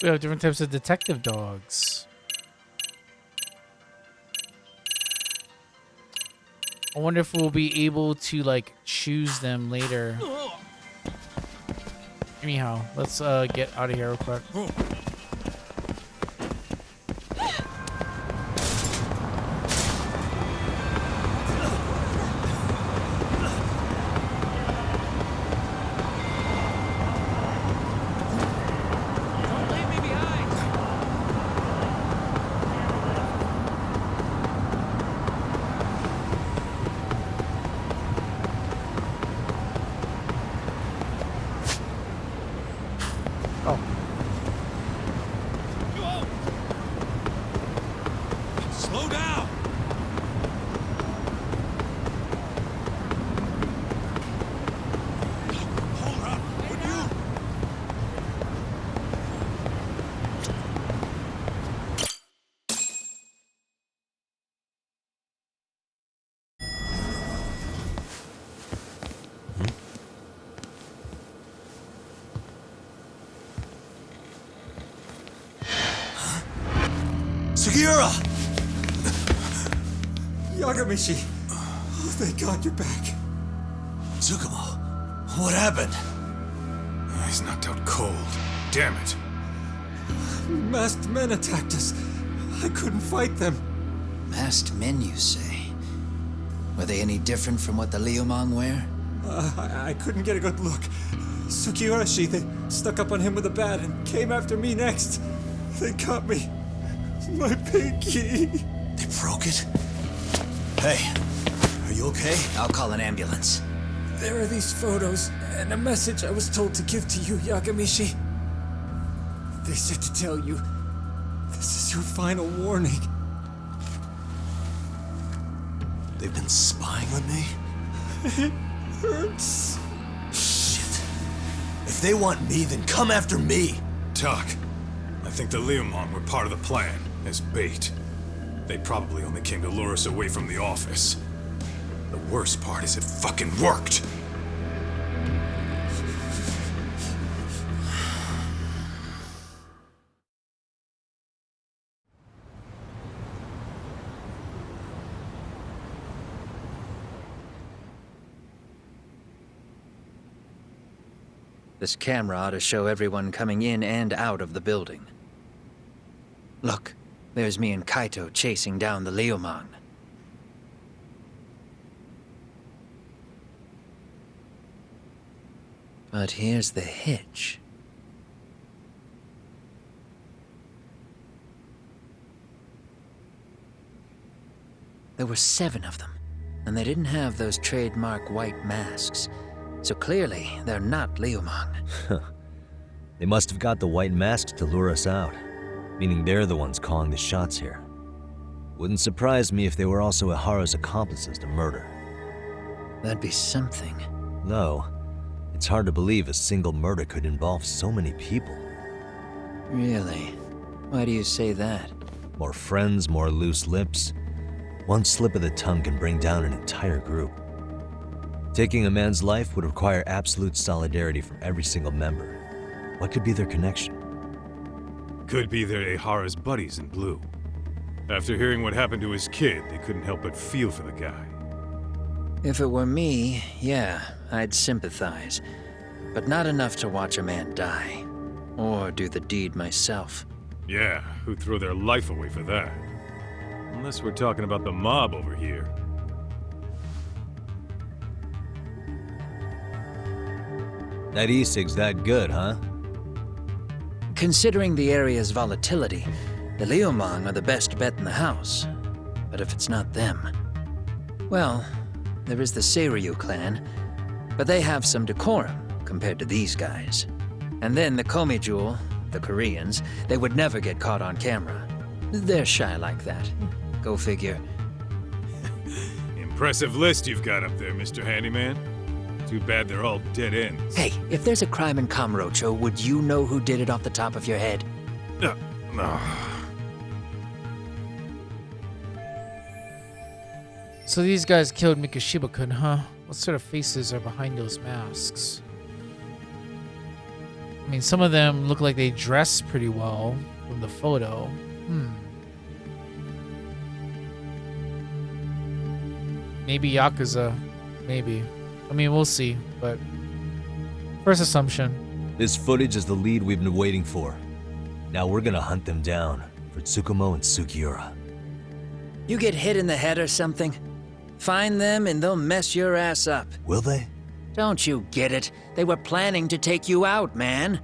We have different types of detective dogs. I wonder if we'll be able to like choose them later. Anyhow, let's get out of here real quick. Slow down! Hold up, would you? Sugiura! Yagamishi! Oh, thank God you're back. Tsukumo, what happened? He's knocked out cold. Damn it. Masked men attacked us. I couldn't fight them. Masked men, you say? Were they any different from what the Liumang wear? I couldn't get a good look. Sugiurashi, they stuck up on him with a bat and came after me next. They got me. My pinky. They broke it? Hey, are you okay? I'll call an ambulance. There are these photos and a message I was told to give to you, Yagamishi. They said to tell you, this is your final warning. They've been spying on me? It hurts. Shit. If they want me, then come after me. Doc, I think the Liumang were part of the plan, as bait. They probably only came to lure us away from the office. The worst part is it fucking worked! This camera ought to show everyone coming in and out of the building. Look, there's me and Kaito chasing down the Liumang. But here's the hitch. There were 7 of them, and they didn't have those trademark white masks. So clearly, they're not Liumang. They must have got the white masks to lure us out, meaning they're the ones calling the shots here. Wouldn't surprise me if they were also Ihara's accomplices to murder. That'd be something. Though, it's hard to believe a single murder could involve so many people. Really? Why do you say that? More friends, more loose lips. One slip of the tongue can bring down an entire group. Taking a man's life would require absolute solidarity from every single member. What could be their connection? Could be they're Ihara's buddies in blue. After hearing what happened to his kid, they couldn't help but feel for the guy. If it were me, yeah, I'd sympathize. But not enough to watch a man die. Or do the deed myself. Yeah, who'd throw their life away for that? Unless we're talking about the mob over here. That e-cig's that good, huh? Considering the area's volatility, the Liumang are the best bet in the house. But if it's not them... Well, there is the Seiryu clan, but they have some decorum compared to these guys. And then the Komijul, the Koreans, they would never get caught on camera. They're shy like that. Go figure. Impressive list you've got up there, Mr. Handyman. Too bad they're all dead ends. Hey, if there's a crime in Kamurocho, would you know who did it off the top of your head? No. So these guys killed Mikoshiba-kun, huh? What sort of faces are behind those masks? I mean, some of them look like they dress pretty well from the photo. Maybe Yakuza. Maybe. I mean, we'll see, but first assumption. This footage is the lead we've been waiting for. Now we're gonna hunt them down for Tsukumo and Sugiura. You get hit in the head or something? Find them and they'll mess your ass up. Will they? Don't you get it? They were planning to take you out, man.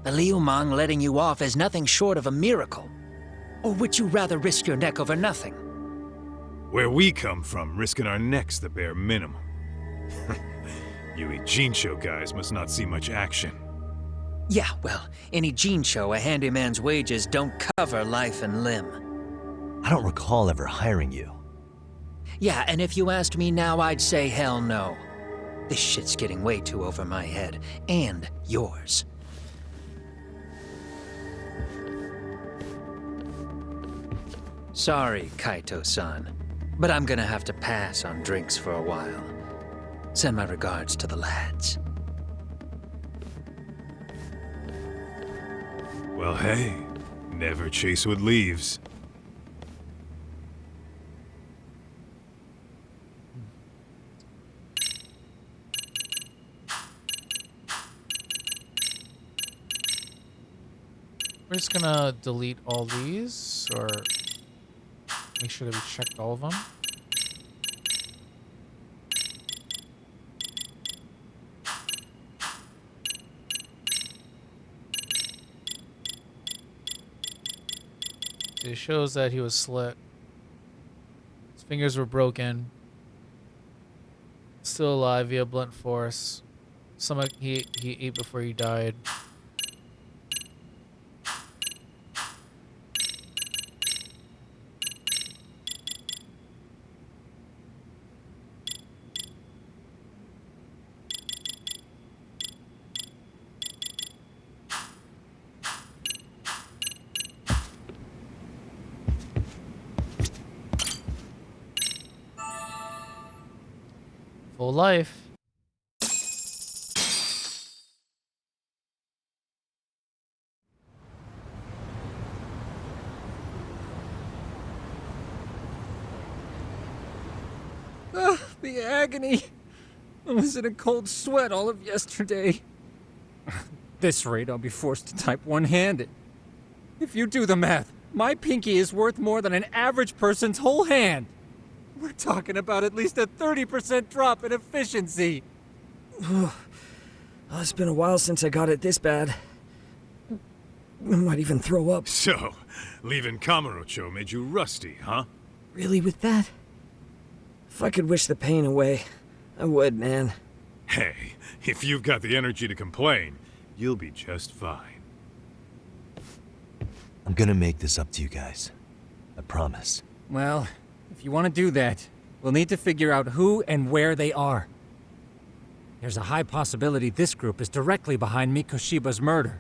The Liumang letting you off is nothing short of a miracle. Or would you rather risk your neck over nothing? Where we come from, risking our necks the bare minimum. You Ijincho guys must not see much action. Yeah, well, in Ijincho, a handyman's wages don't cover life and limb. I don't recall ever hiring you. Yeah, and if you asked me now, I'd say hell no. This shit's getting way too over my head. And yours. Sorry, Kaito-san, but I'm gonna have to pass on drinks for a while. Send my regards to the lads. Well, hey, never chase what leaves. We're just gonna delete all these, or make sure that we checked all of them. It shows that he was slit. His fingers were broken. Still alive via blunt force. Stomach he ate before he died. Full life. The agony. I was in a cold sweat all of yesterday. At this rate, I'll be forced to type one-handed. If you do the math, my pinky is worth more than an average person's whole hand. We're talking about at least a 30% drop in efficiency. It's been a while since I got it this bad. I might even throw up. So, leaving Kamurocho made you rusty, huh? Really with that? If I could wish the pain away, I would, man. Hey, if you've got the energy to complain, you'll be just fine. I'm gonna make this up to you guys. I promise. Well, if you want to do that, we'll need to figure out who and where they are. There's a high possibility this group is directly behind Mikoshiba's murder.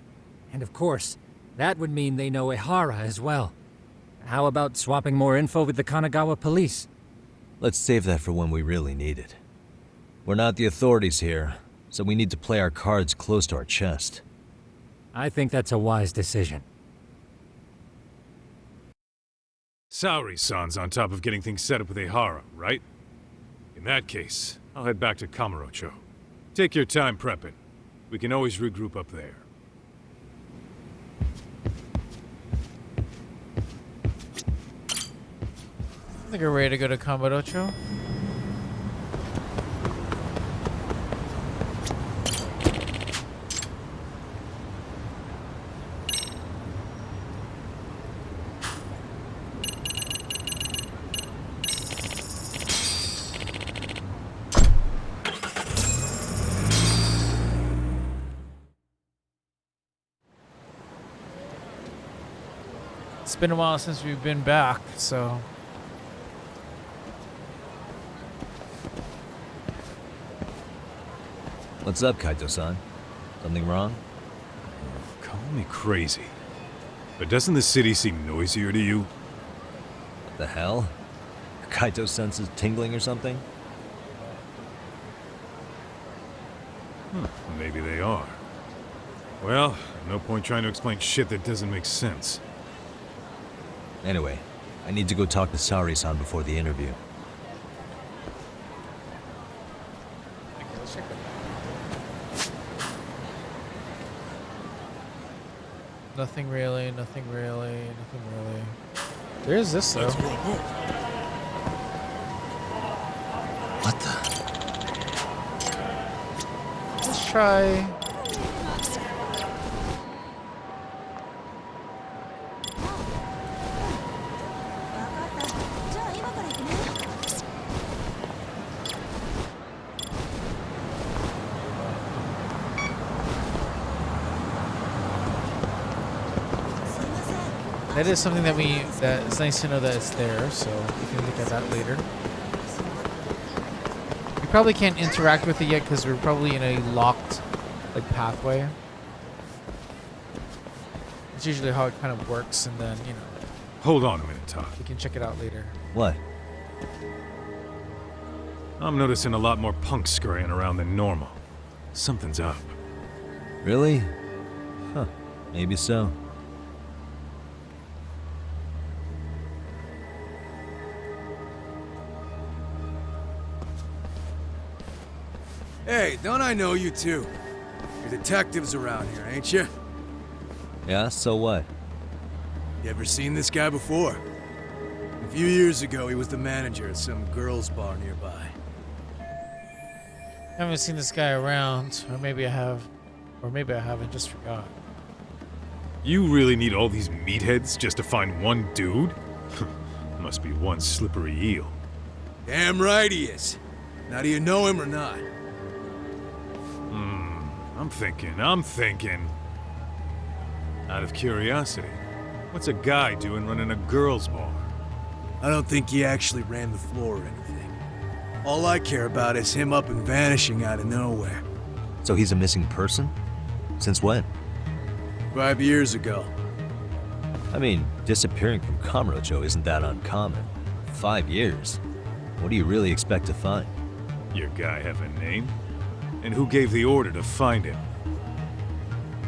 And of course, that would mean they know Ehara as well. How about swapping more info with the Kanagawa police? Let's save that for when we really need it. We're not the authorities here, so we need to play our cards close to our chest. I think that's a wise decision. Saori-san's on top of getting things set up with Ehara, right? In that case, I'll head back to Kamurocho. Take your time prepping. We can always regroup up there. I think we're ready to go to Kamurocho. It's been a while since we've been back, so... What's up, Kaito-san? Something wrong? Call me crazy, but doesn't the city seem noisier to you? What the hell? Kaito senses tingling or something? Maybe they are. Well, no point trying to explain shit that doesn't make sense. Anyway, I need to go talk to Saori-san before the interview. Nothing really, nothing really, nothing really. There's this though. What the? Let's try. That is something that it's nice to know that it's there, so we can look at that later. We probably can't interact with it yet because we're probably in a locked pathway. It's usually how it kind of works, and then, you know. Hold on a minute, Todd. We can check it out later. What? I'm noticing a lot more punks scurrying around than normal. Something's up. Really? Huh. Maybe so. Hey, don't I know you two? You're detectives around here, ain't you? Yeah, so what? You ever seen this guy before? A few years ago, he was the manager at some girls' bar nearby. I haven't seen this guy around, or maybe I have, or maybe I haven't, just forgot. You really need all these meatheads just to find one dude? Must be one slippery eel. Damn right he is. Now, do you know him or not? I'm thinking. Out of curiosity, what's a guy doing running a girls' bar? I don't think he actually ran the floor or anything. All I care about is him up and vanishing out of nowhere. So he's a missing person? Since when? 5 years ago. I mean, disappearing from Kamurocho isn't that uncommon. 5 years? What do you really expect to find? Your guy have a name? And who gave the order to find him?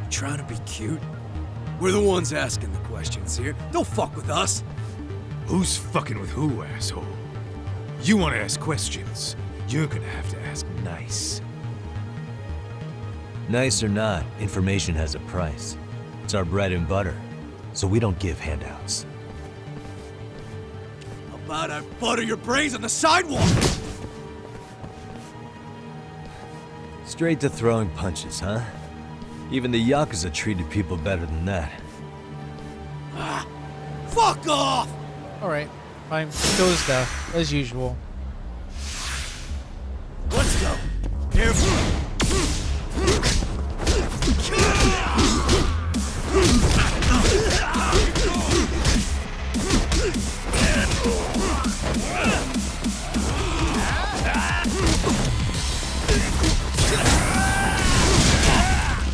Trying to be cute? We're the ones asking the questions here. Don't fuck with us. Who's fucking with who, asshole? You want to ask questions? You're gonna have to ask nice. Nice or not, information has a price. It's our bread and butter, so we don't give handouts. How about I butter your brains on the sidewalk? Straight to throwing punches, huh? Even the Yakuza treated people better than that. Ah, fuck off! Alright, fine. Goes death, as usual. Let's go. Careful.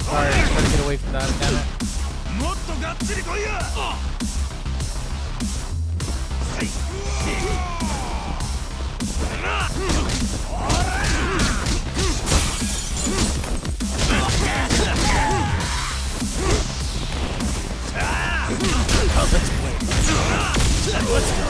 Alright, gotta get away from that, damn it. Let's go.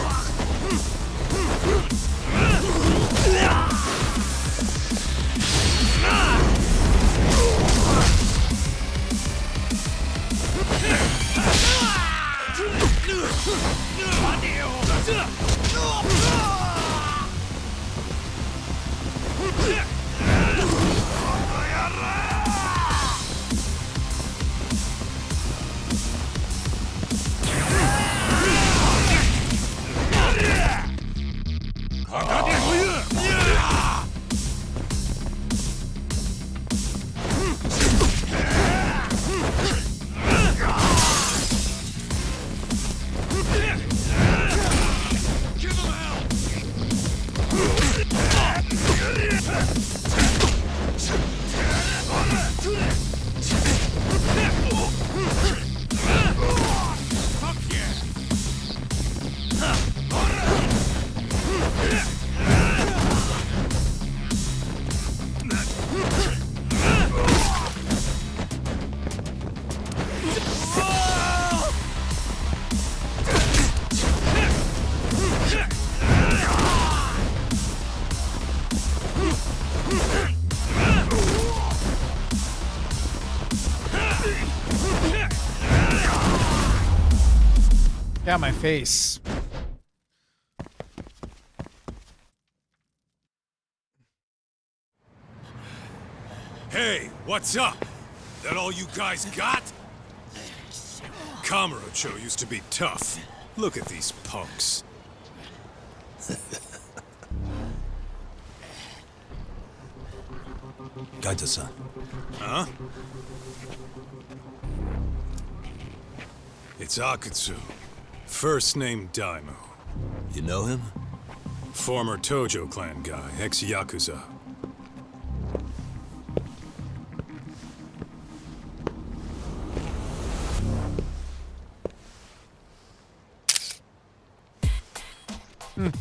Got my face. Hey, what's up? That all you guys got? Kamurocho used to be tough. Look at these punks. Gaito-san. Huh? It's Akutsu. First name Daimyo. You know him? Former Tojo clan guy, ex-Yakuza.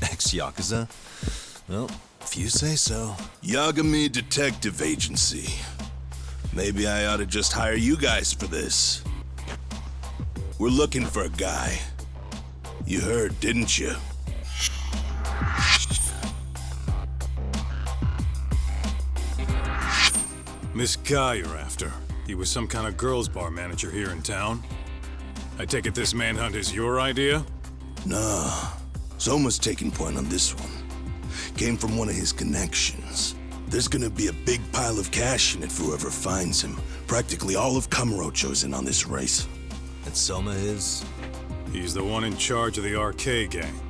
Ex-Yakuza? Well, if you say so. Yagami Detective Agency. Maybe I ought to just hire you guys for this. We're looking for a guy. You heard, didn't you? This guy you're after, he was some kind of girls' bar manager here in town? I take it this manhunt is your idea? Nah. Soma's taking point on this one. Came from one of his connections. There's gonna be a big pile of cash in it for whoever finds him. Practically all of Kamurocho's in on this race. And Soma is? He's the one in charge of the RK gang.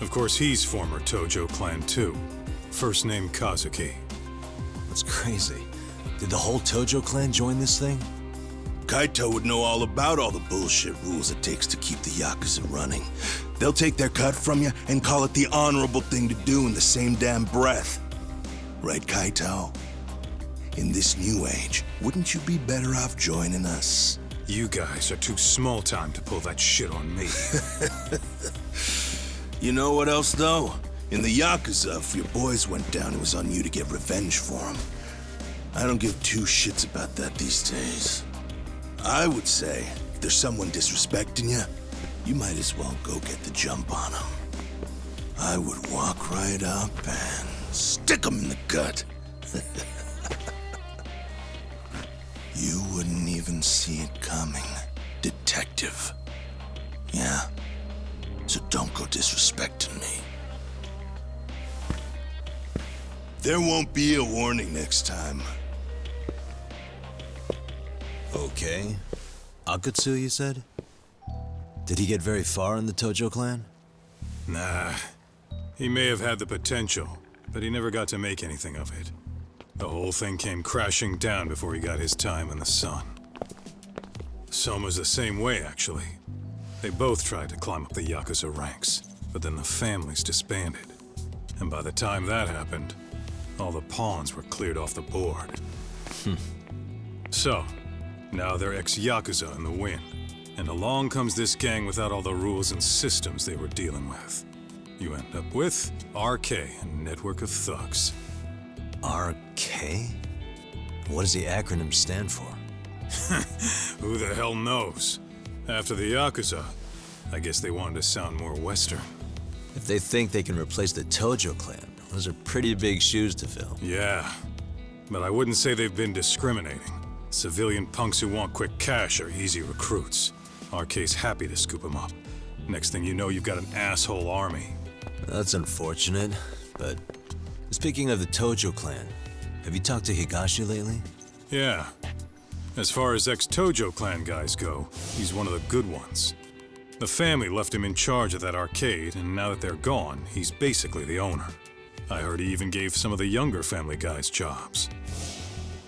Of course, he's former Tojo clan too. First name Kazuki. That's crazy. Did the whole Tojo clan join this thing? Kaito would know all about all the bullshit rules it takes to keep the Yakuza running. They'll take their cut from you and call it the honorable thing to do in the same damn breath. Right, Kaito? In this new age, wouldn't you be better off joining us? You guys are too small time to pull that shit on me. You know what else, though? In the Yakuza, if your boys went down, it was on you to get revenge for them. I don't give two shits about that these days. I would say, if there's someone disrespecting you, you might as well go get the jump on them. I would walk right up and stick them in the gut. You wouldn't even see it coming, detective. Yeah? So don't go disrespecting me. There won't be a warning next time. Okay. Akatsu, you said? Did he get very far in the Tojo clan? Nah. He may have had the potential, but he never got to make anything of it. The whole thing came crashing down before he got his time in the sun. Soma's the same way, actually. They both tried to climb up the Yakuza ranks, but then the families disbanded. And by the time that happened, all the pawns were cleared off the board. So, now they're ex-Yakuza in the wind. And along comes this gang without all the rules and systems they were dealing with. You end up with RK, a network of thugs. RK? What does the acronym stand for? Who the hell knows? After the Yakuza, I guess they wanted to sound more Western. If they think they can replace the Tojo clan, those are pretty big shoes to fill. Yeah, but I wouldn't say they've been discriminating. Civilian punks who want quick cash are easy recruits. RK's happy to scoop them up. Next thing you know, you've got an asshole army. That's unfortunate, but speaking of the Tojo clan, have you talked to Higashi lately? Yeah. As far as ex-Tojo clan guys go, he's one of the good ones. The family left him in charge of that arcade, and now that they're gone, he's basically the owner. I heard he even gave some of the younger family guys jobs.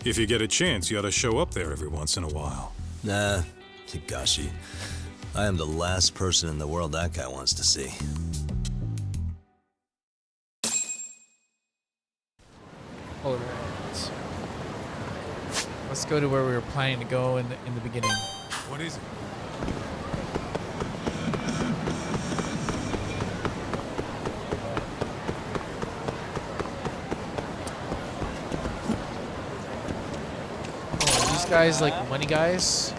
If you get a chance, you ought to show up there every once in a while. Nah, Higashi. I am the last person in the world that guy wants to see. Hold it. Let's go to where we were planning to go in the beginning. What is it? Oh, are these guys like money guys?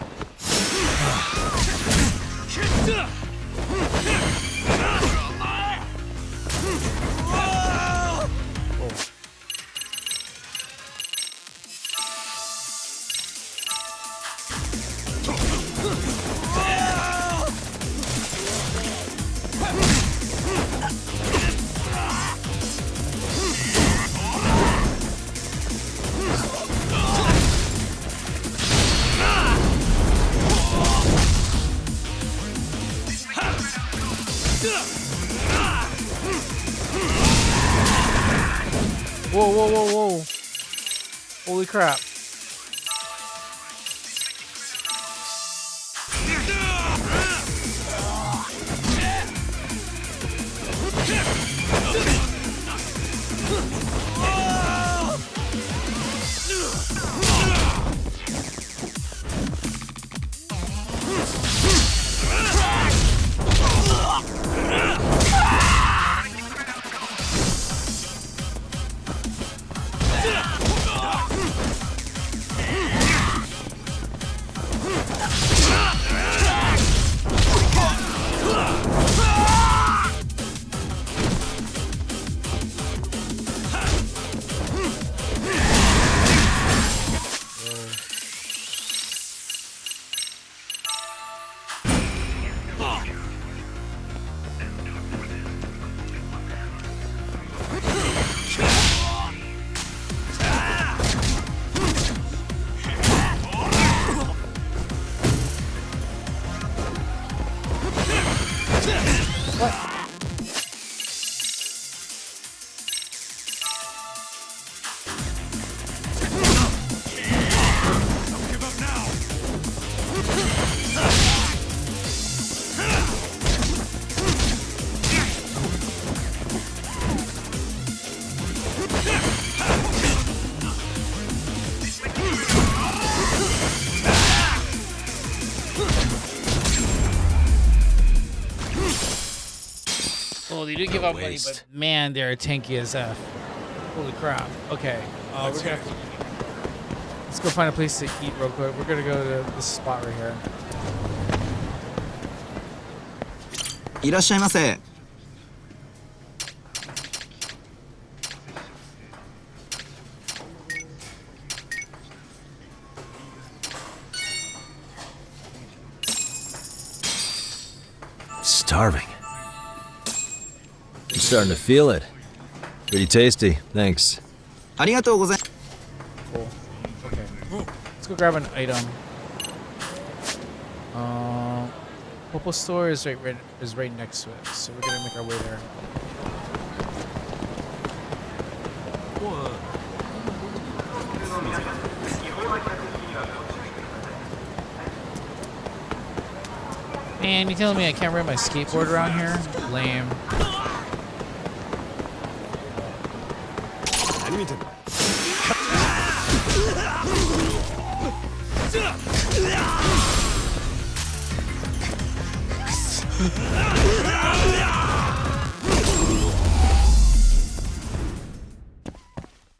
Whoa, whoa, whoa, whoa. Holy crap. Oh, they do give up money, but man, they're tanky as F. Holy crap. Okay. We're gonna let's go find a place to eat real quick. We're gonna go to this spot right here. いらっしゃいませ。starving. I'm starting to feel it. Pretty tasty, thanks. ありがとうございます。 Cool. Okay. Let's go grab an item. Popo store is right next to it, so we're gonna make our way there. Man, you telling me I can't ride my skateboard around here? Lame.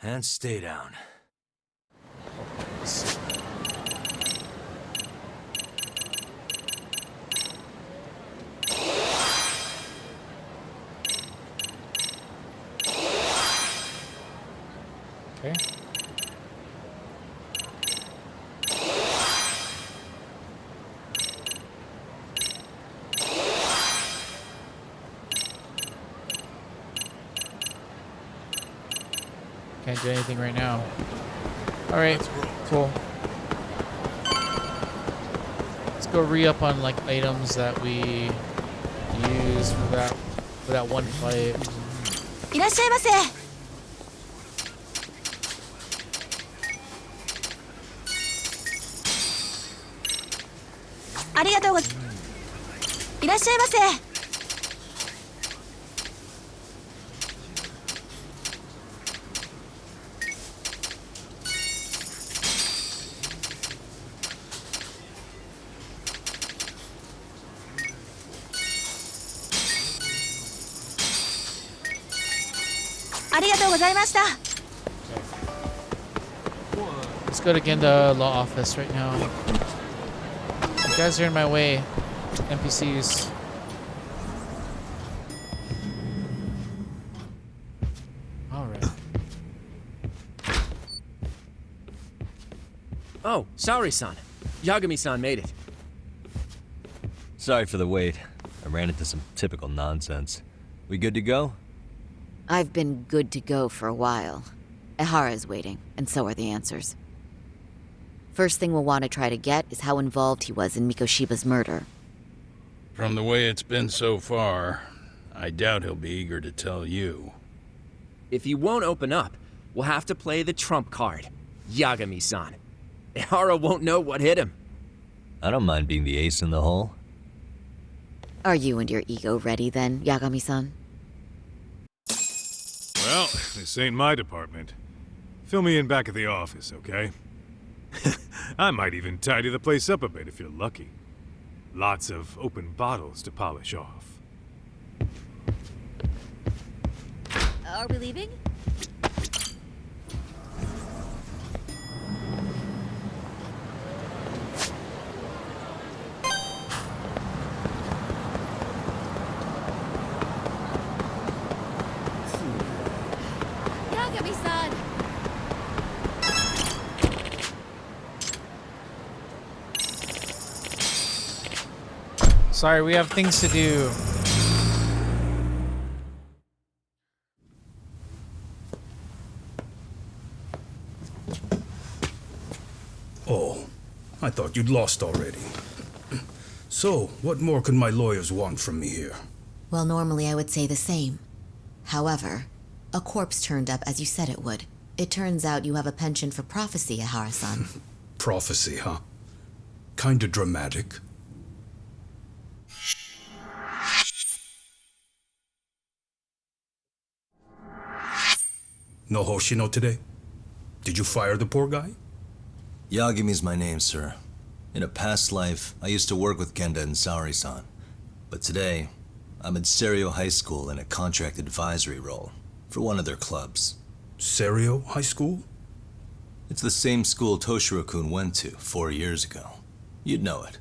And stay down. Okay. Can't do anything right now. All right, cool. Let's go re-up on like items that we used for that one fight. いらっしゃいませ。ありがとうございます。いらっしゃいませ。ありがとうございました。 Let's go to Genda Law Office right now. You guys are in my way, NPCs. All right. Oh, sorry-san. Yagami-san made it. Sorry for the wait. I ran into some typical nonsense. We good to go? I've been good to go for a while. Ehara's waiting, and so are the answers. First thing we'll want to try to get is how involved he was in Mikoshiba's murder. From the way it's been so far, I doubt he'll be eager to tell you. If you won't open up, we'll have to play the trump card. Yagami-san. Ehara won't know what hit him. I don't mind being the ace in the hole. Are you and your ego ready then, Yagami-san? Well, this ain't my department. Fill me in back at the office, okay? I might even tidy the place up a bit if you're lucky. Lots of open bottles to polish off. Are we leaving? Yagami-san. Sorry, we have things to do. Oh, I thought you'd lost already. So, what more could my lawyers want from me here? Well, normally I would say the same. However, a corpse turned up as you said it would. It turns out you have a penchant for prophecy, Ehara-san. Prophecy, huh? Kinda dramatic. No Hoshino today? Did you fire the poor guy? Yagami's my name, sir. In a past life, I used to work with Genda and Saori-san. But today, I'm at Serio High School in a contract advisory role for one of their clubs. Serio High School? It's the same school Toshiro-kun went to 4 years ago. You'd know it.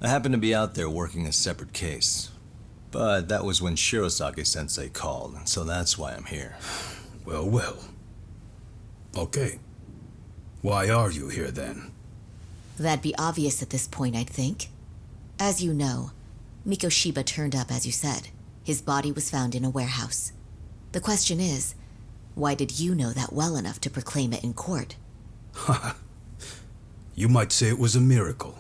I happened to be out there working a separate case. But that was when Shirosake-sensei called, and so that's why I'm here. Well, well. Okay. Why are you here then? That'd be obvious at this point, I'd think. As you know, Mikoshiba turned up as you said. His body was found in a warehouse. The question is, why did you know that well enough to proclaim it in court? You might say it was a miracle.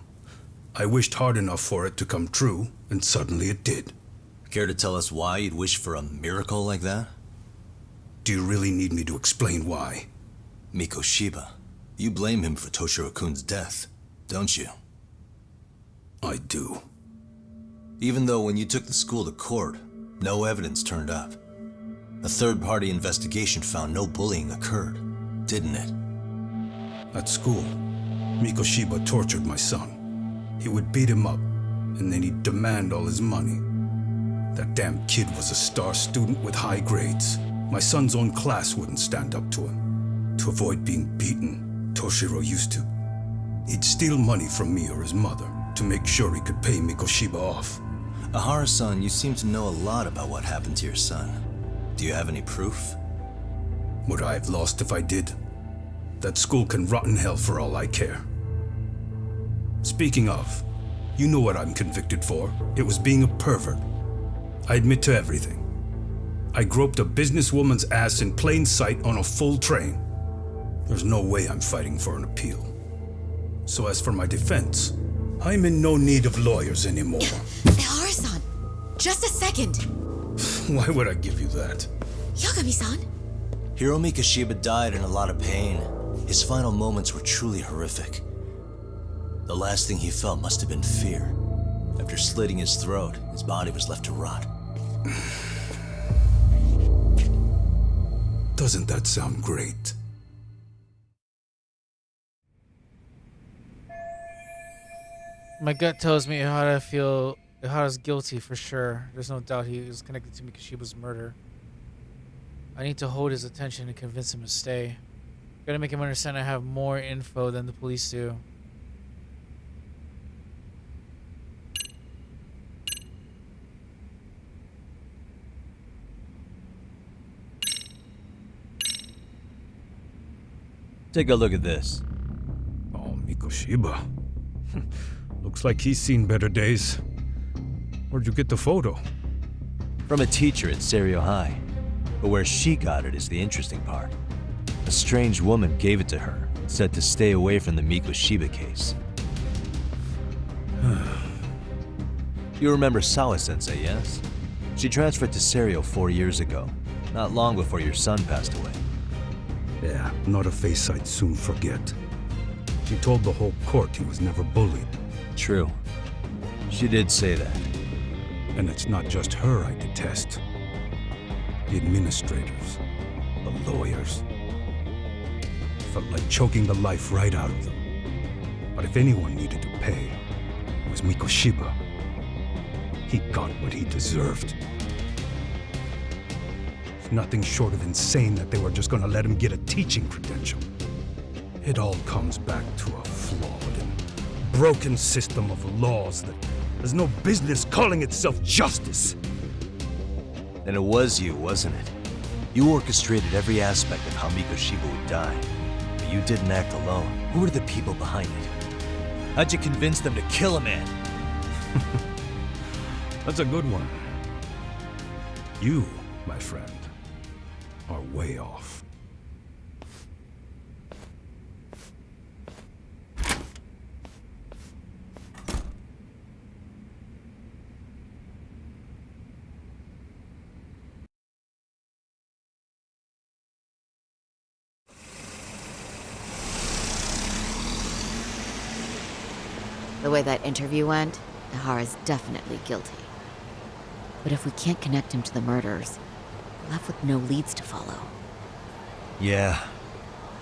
I wished hard enough for it to come true, and suddenly it did. Care to tell us why you'd wish for a miracle like that? Do you really need me to explain why? Mikoshiba. You blame him for Toshiro-kun's death, don't you? I do. Even though when you took the school to court, no evidence turned up. A third-party investigation found no bullying occurred, didn't it? At school, Mikoshiba tortured my son. He would beat him up, and then he'd demand all his money. That damn kid was a star student with high grades. My son's own class wouldn't stand up to him. To avoid being beaten, Toshiro used to. He'd steal money from me or his mother to make sure he could pay Mikoshiba off. Ahara-san, you seem to know a lot about what happened to your son. Do you have any proof? Would I have lost if I did? That school can rot in hell for all I care. Speaking of, you know what I'm convicted for. It was being a pervert. I admit to everything. I groped a businesswoman's ass in plain sight on a full train. There's no way I'm fighting for an appeal. So as for my defense, I'm in no need of lawyers anymore. Ahara-san, just a second. Why would I give you that? Yagami-san? Hiro Mikoshiba died in a lot of pain. His final moments were truly horrific. The last thing he felt must have been fear. After slitting his throat, his body was left to rot. Doesn't that sound great? My gut tells me Ihara's guilty for sure. There's no doubt he was connected to Mikoshiba's murder. I need to hold his attention and convince him to stay. Gotta make him understand I have more info than the police do. Take a look at this. Oh, Mikoshiba. Looks like he's seen better days. Where'd you get the photo? From a teacher at Serio High. But where she got it is the interesting part. A strange woman gave it to her and said to stay away from the Mikoshiba case. You remember Sawa-sensei, yes? She transferred to Serio 4 years ago, not long before your son passed away. Yeah, not a face I'd soon forget. She told the whole court he was never bullied. True. She did say that. And it's not just her I detest. The administrators, the lawyers. Felt like choking the life right out of them. But if anyone needed to pay, it was Mikoshiba. He got what he deserved. It's nothing short of insane that they were just gonna let him get a teaching credential. It all comes back to a flawed and broken system of laws that has no business calling itself justice. And it was you, wasn't it? You orchestrated every aspect of how Mikoshiba would die. But you didn't act alone. Who were the people behind it? How'd you convince them to kill a man? That's a good one. You, my friend, are way off. The way that interview went, Ihara's definitely guilty. But if we can't connect him to the murders, we're left with no leads to follow. Yeah.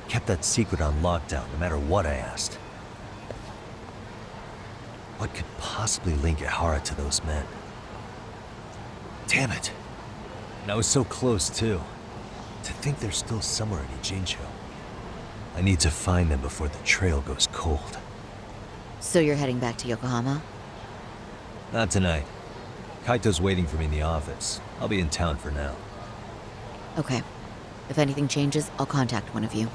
Kept that secret on lockdown no matter what I asked. What could possibly link Ihara to those men? Damn it. And I was so close too. To think they're still somewhere in Ijincho. I need to find them before the trail goes cold. So you're heading back to Yokohama? Not tonight. Kaito's waiting for me in the office. I'll be in town for now. Okay. If anything changes, I'll contact one of you.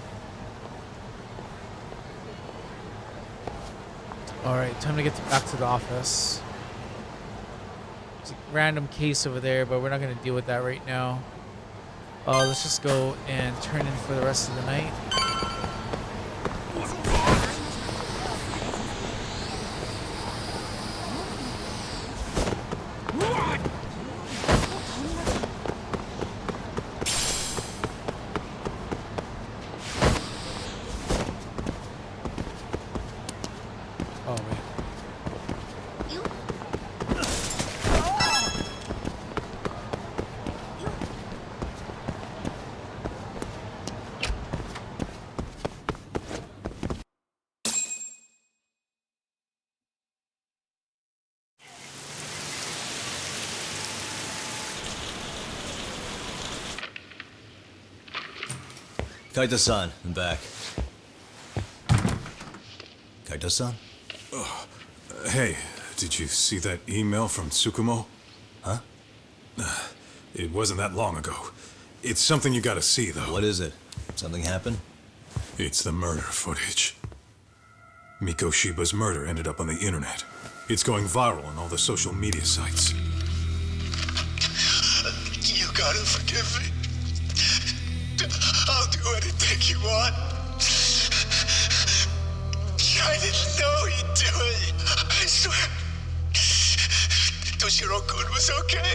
Alright, time to get back to the office. random case over there, but we're not going to deal with that right now. Let's just go and turn in for the rest of the night. Oh, wait. Kaito-san, I'm back. Kaito-san? Hey, did you see that email from Tsukumo? Huh? It wasn't that long ago. It's something you gotta see, though. What is it? Something happened? It's the murder footage. Mikoshiba's murder ended up on the internet. It's going viral on all the social media sites. You gotta forgive me. I'll do anything you want. I didn't know he'd do it. I swear. Toshiro-kun was okay.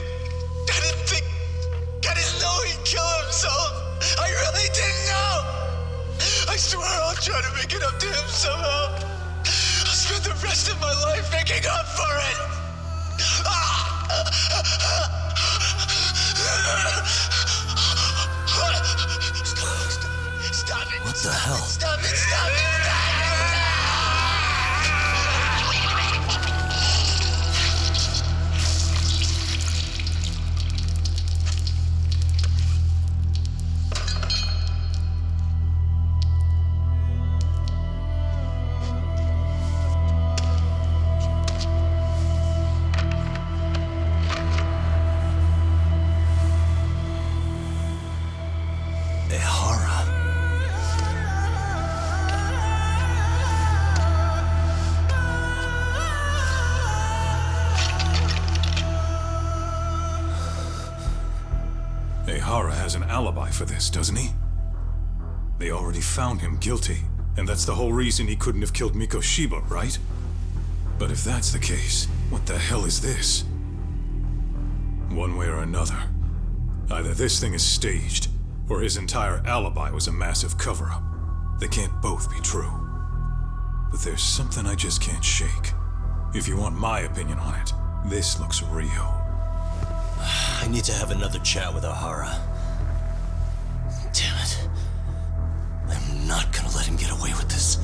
I didn't know he'd kill himself. I really didn't know. I swear I'll try to make it up to him somehow. I'll spend the rest of my life making up for it. Stop it. What the hell? Stop it. Stop it. Ehara has an alibi for this, doesn't he? They already found him guilty, and that's the whole reason he couldn't have killed Mikoshiba, right? But if that's the case, what the hell is this? One way or another, either this thing is staged, or his entire alibi was a massive cover-up. They can't both be true. But there's something I just can't shake. If you want my opinion on it, this looks real. I need to have another chat with Ohara. Damn it. I'm not gonna let him get away with this.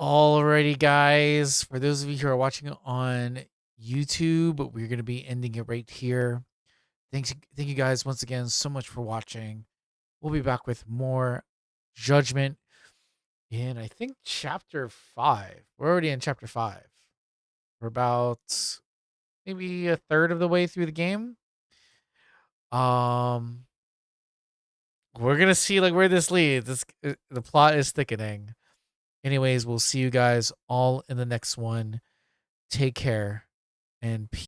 Alrighty, guys. For those of you who are watching on YouTube, we're going to be ending it right here. Thank you guys once again so much for watching. We'll be back with more Judgment in, I think, Chapter 5. We're already in Chapter 5. We're about maybe a third of the way through the game. We're gonna see like where this leads. The plot is thickening. Anyways, we'll see you guys all in the next one. Take care and peace.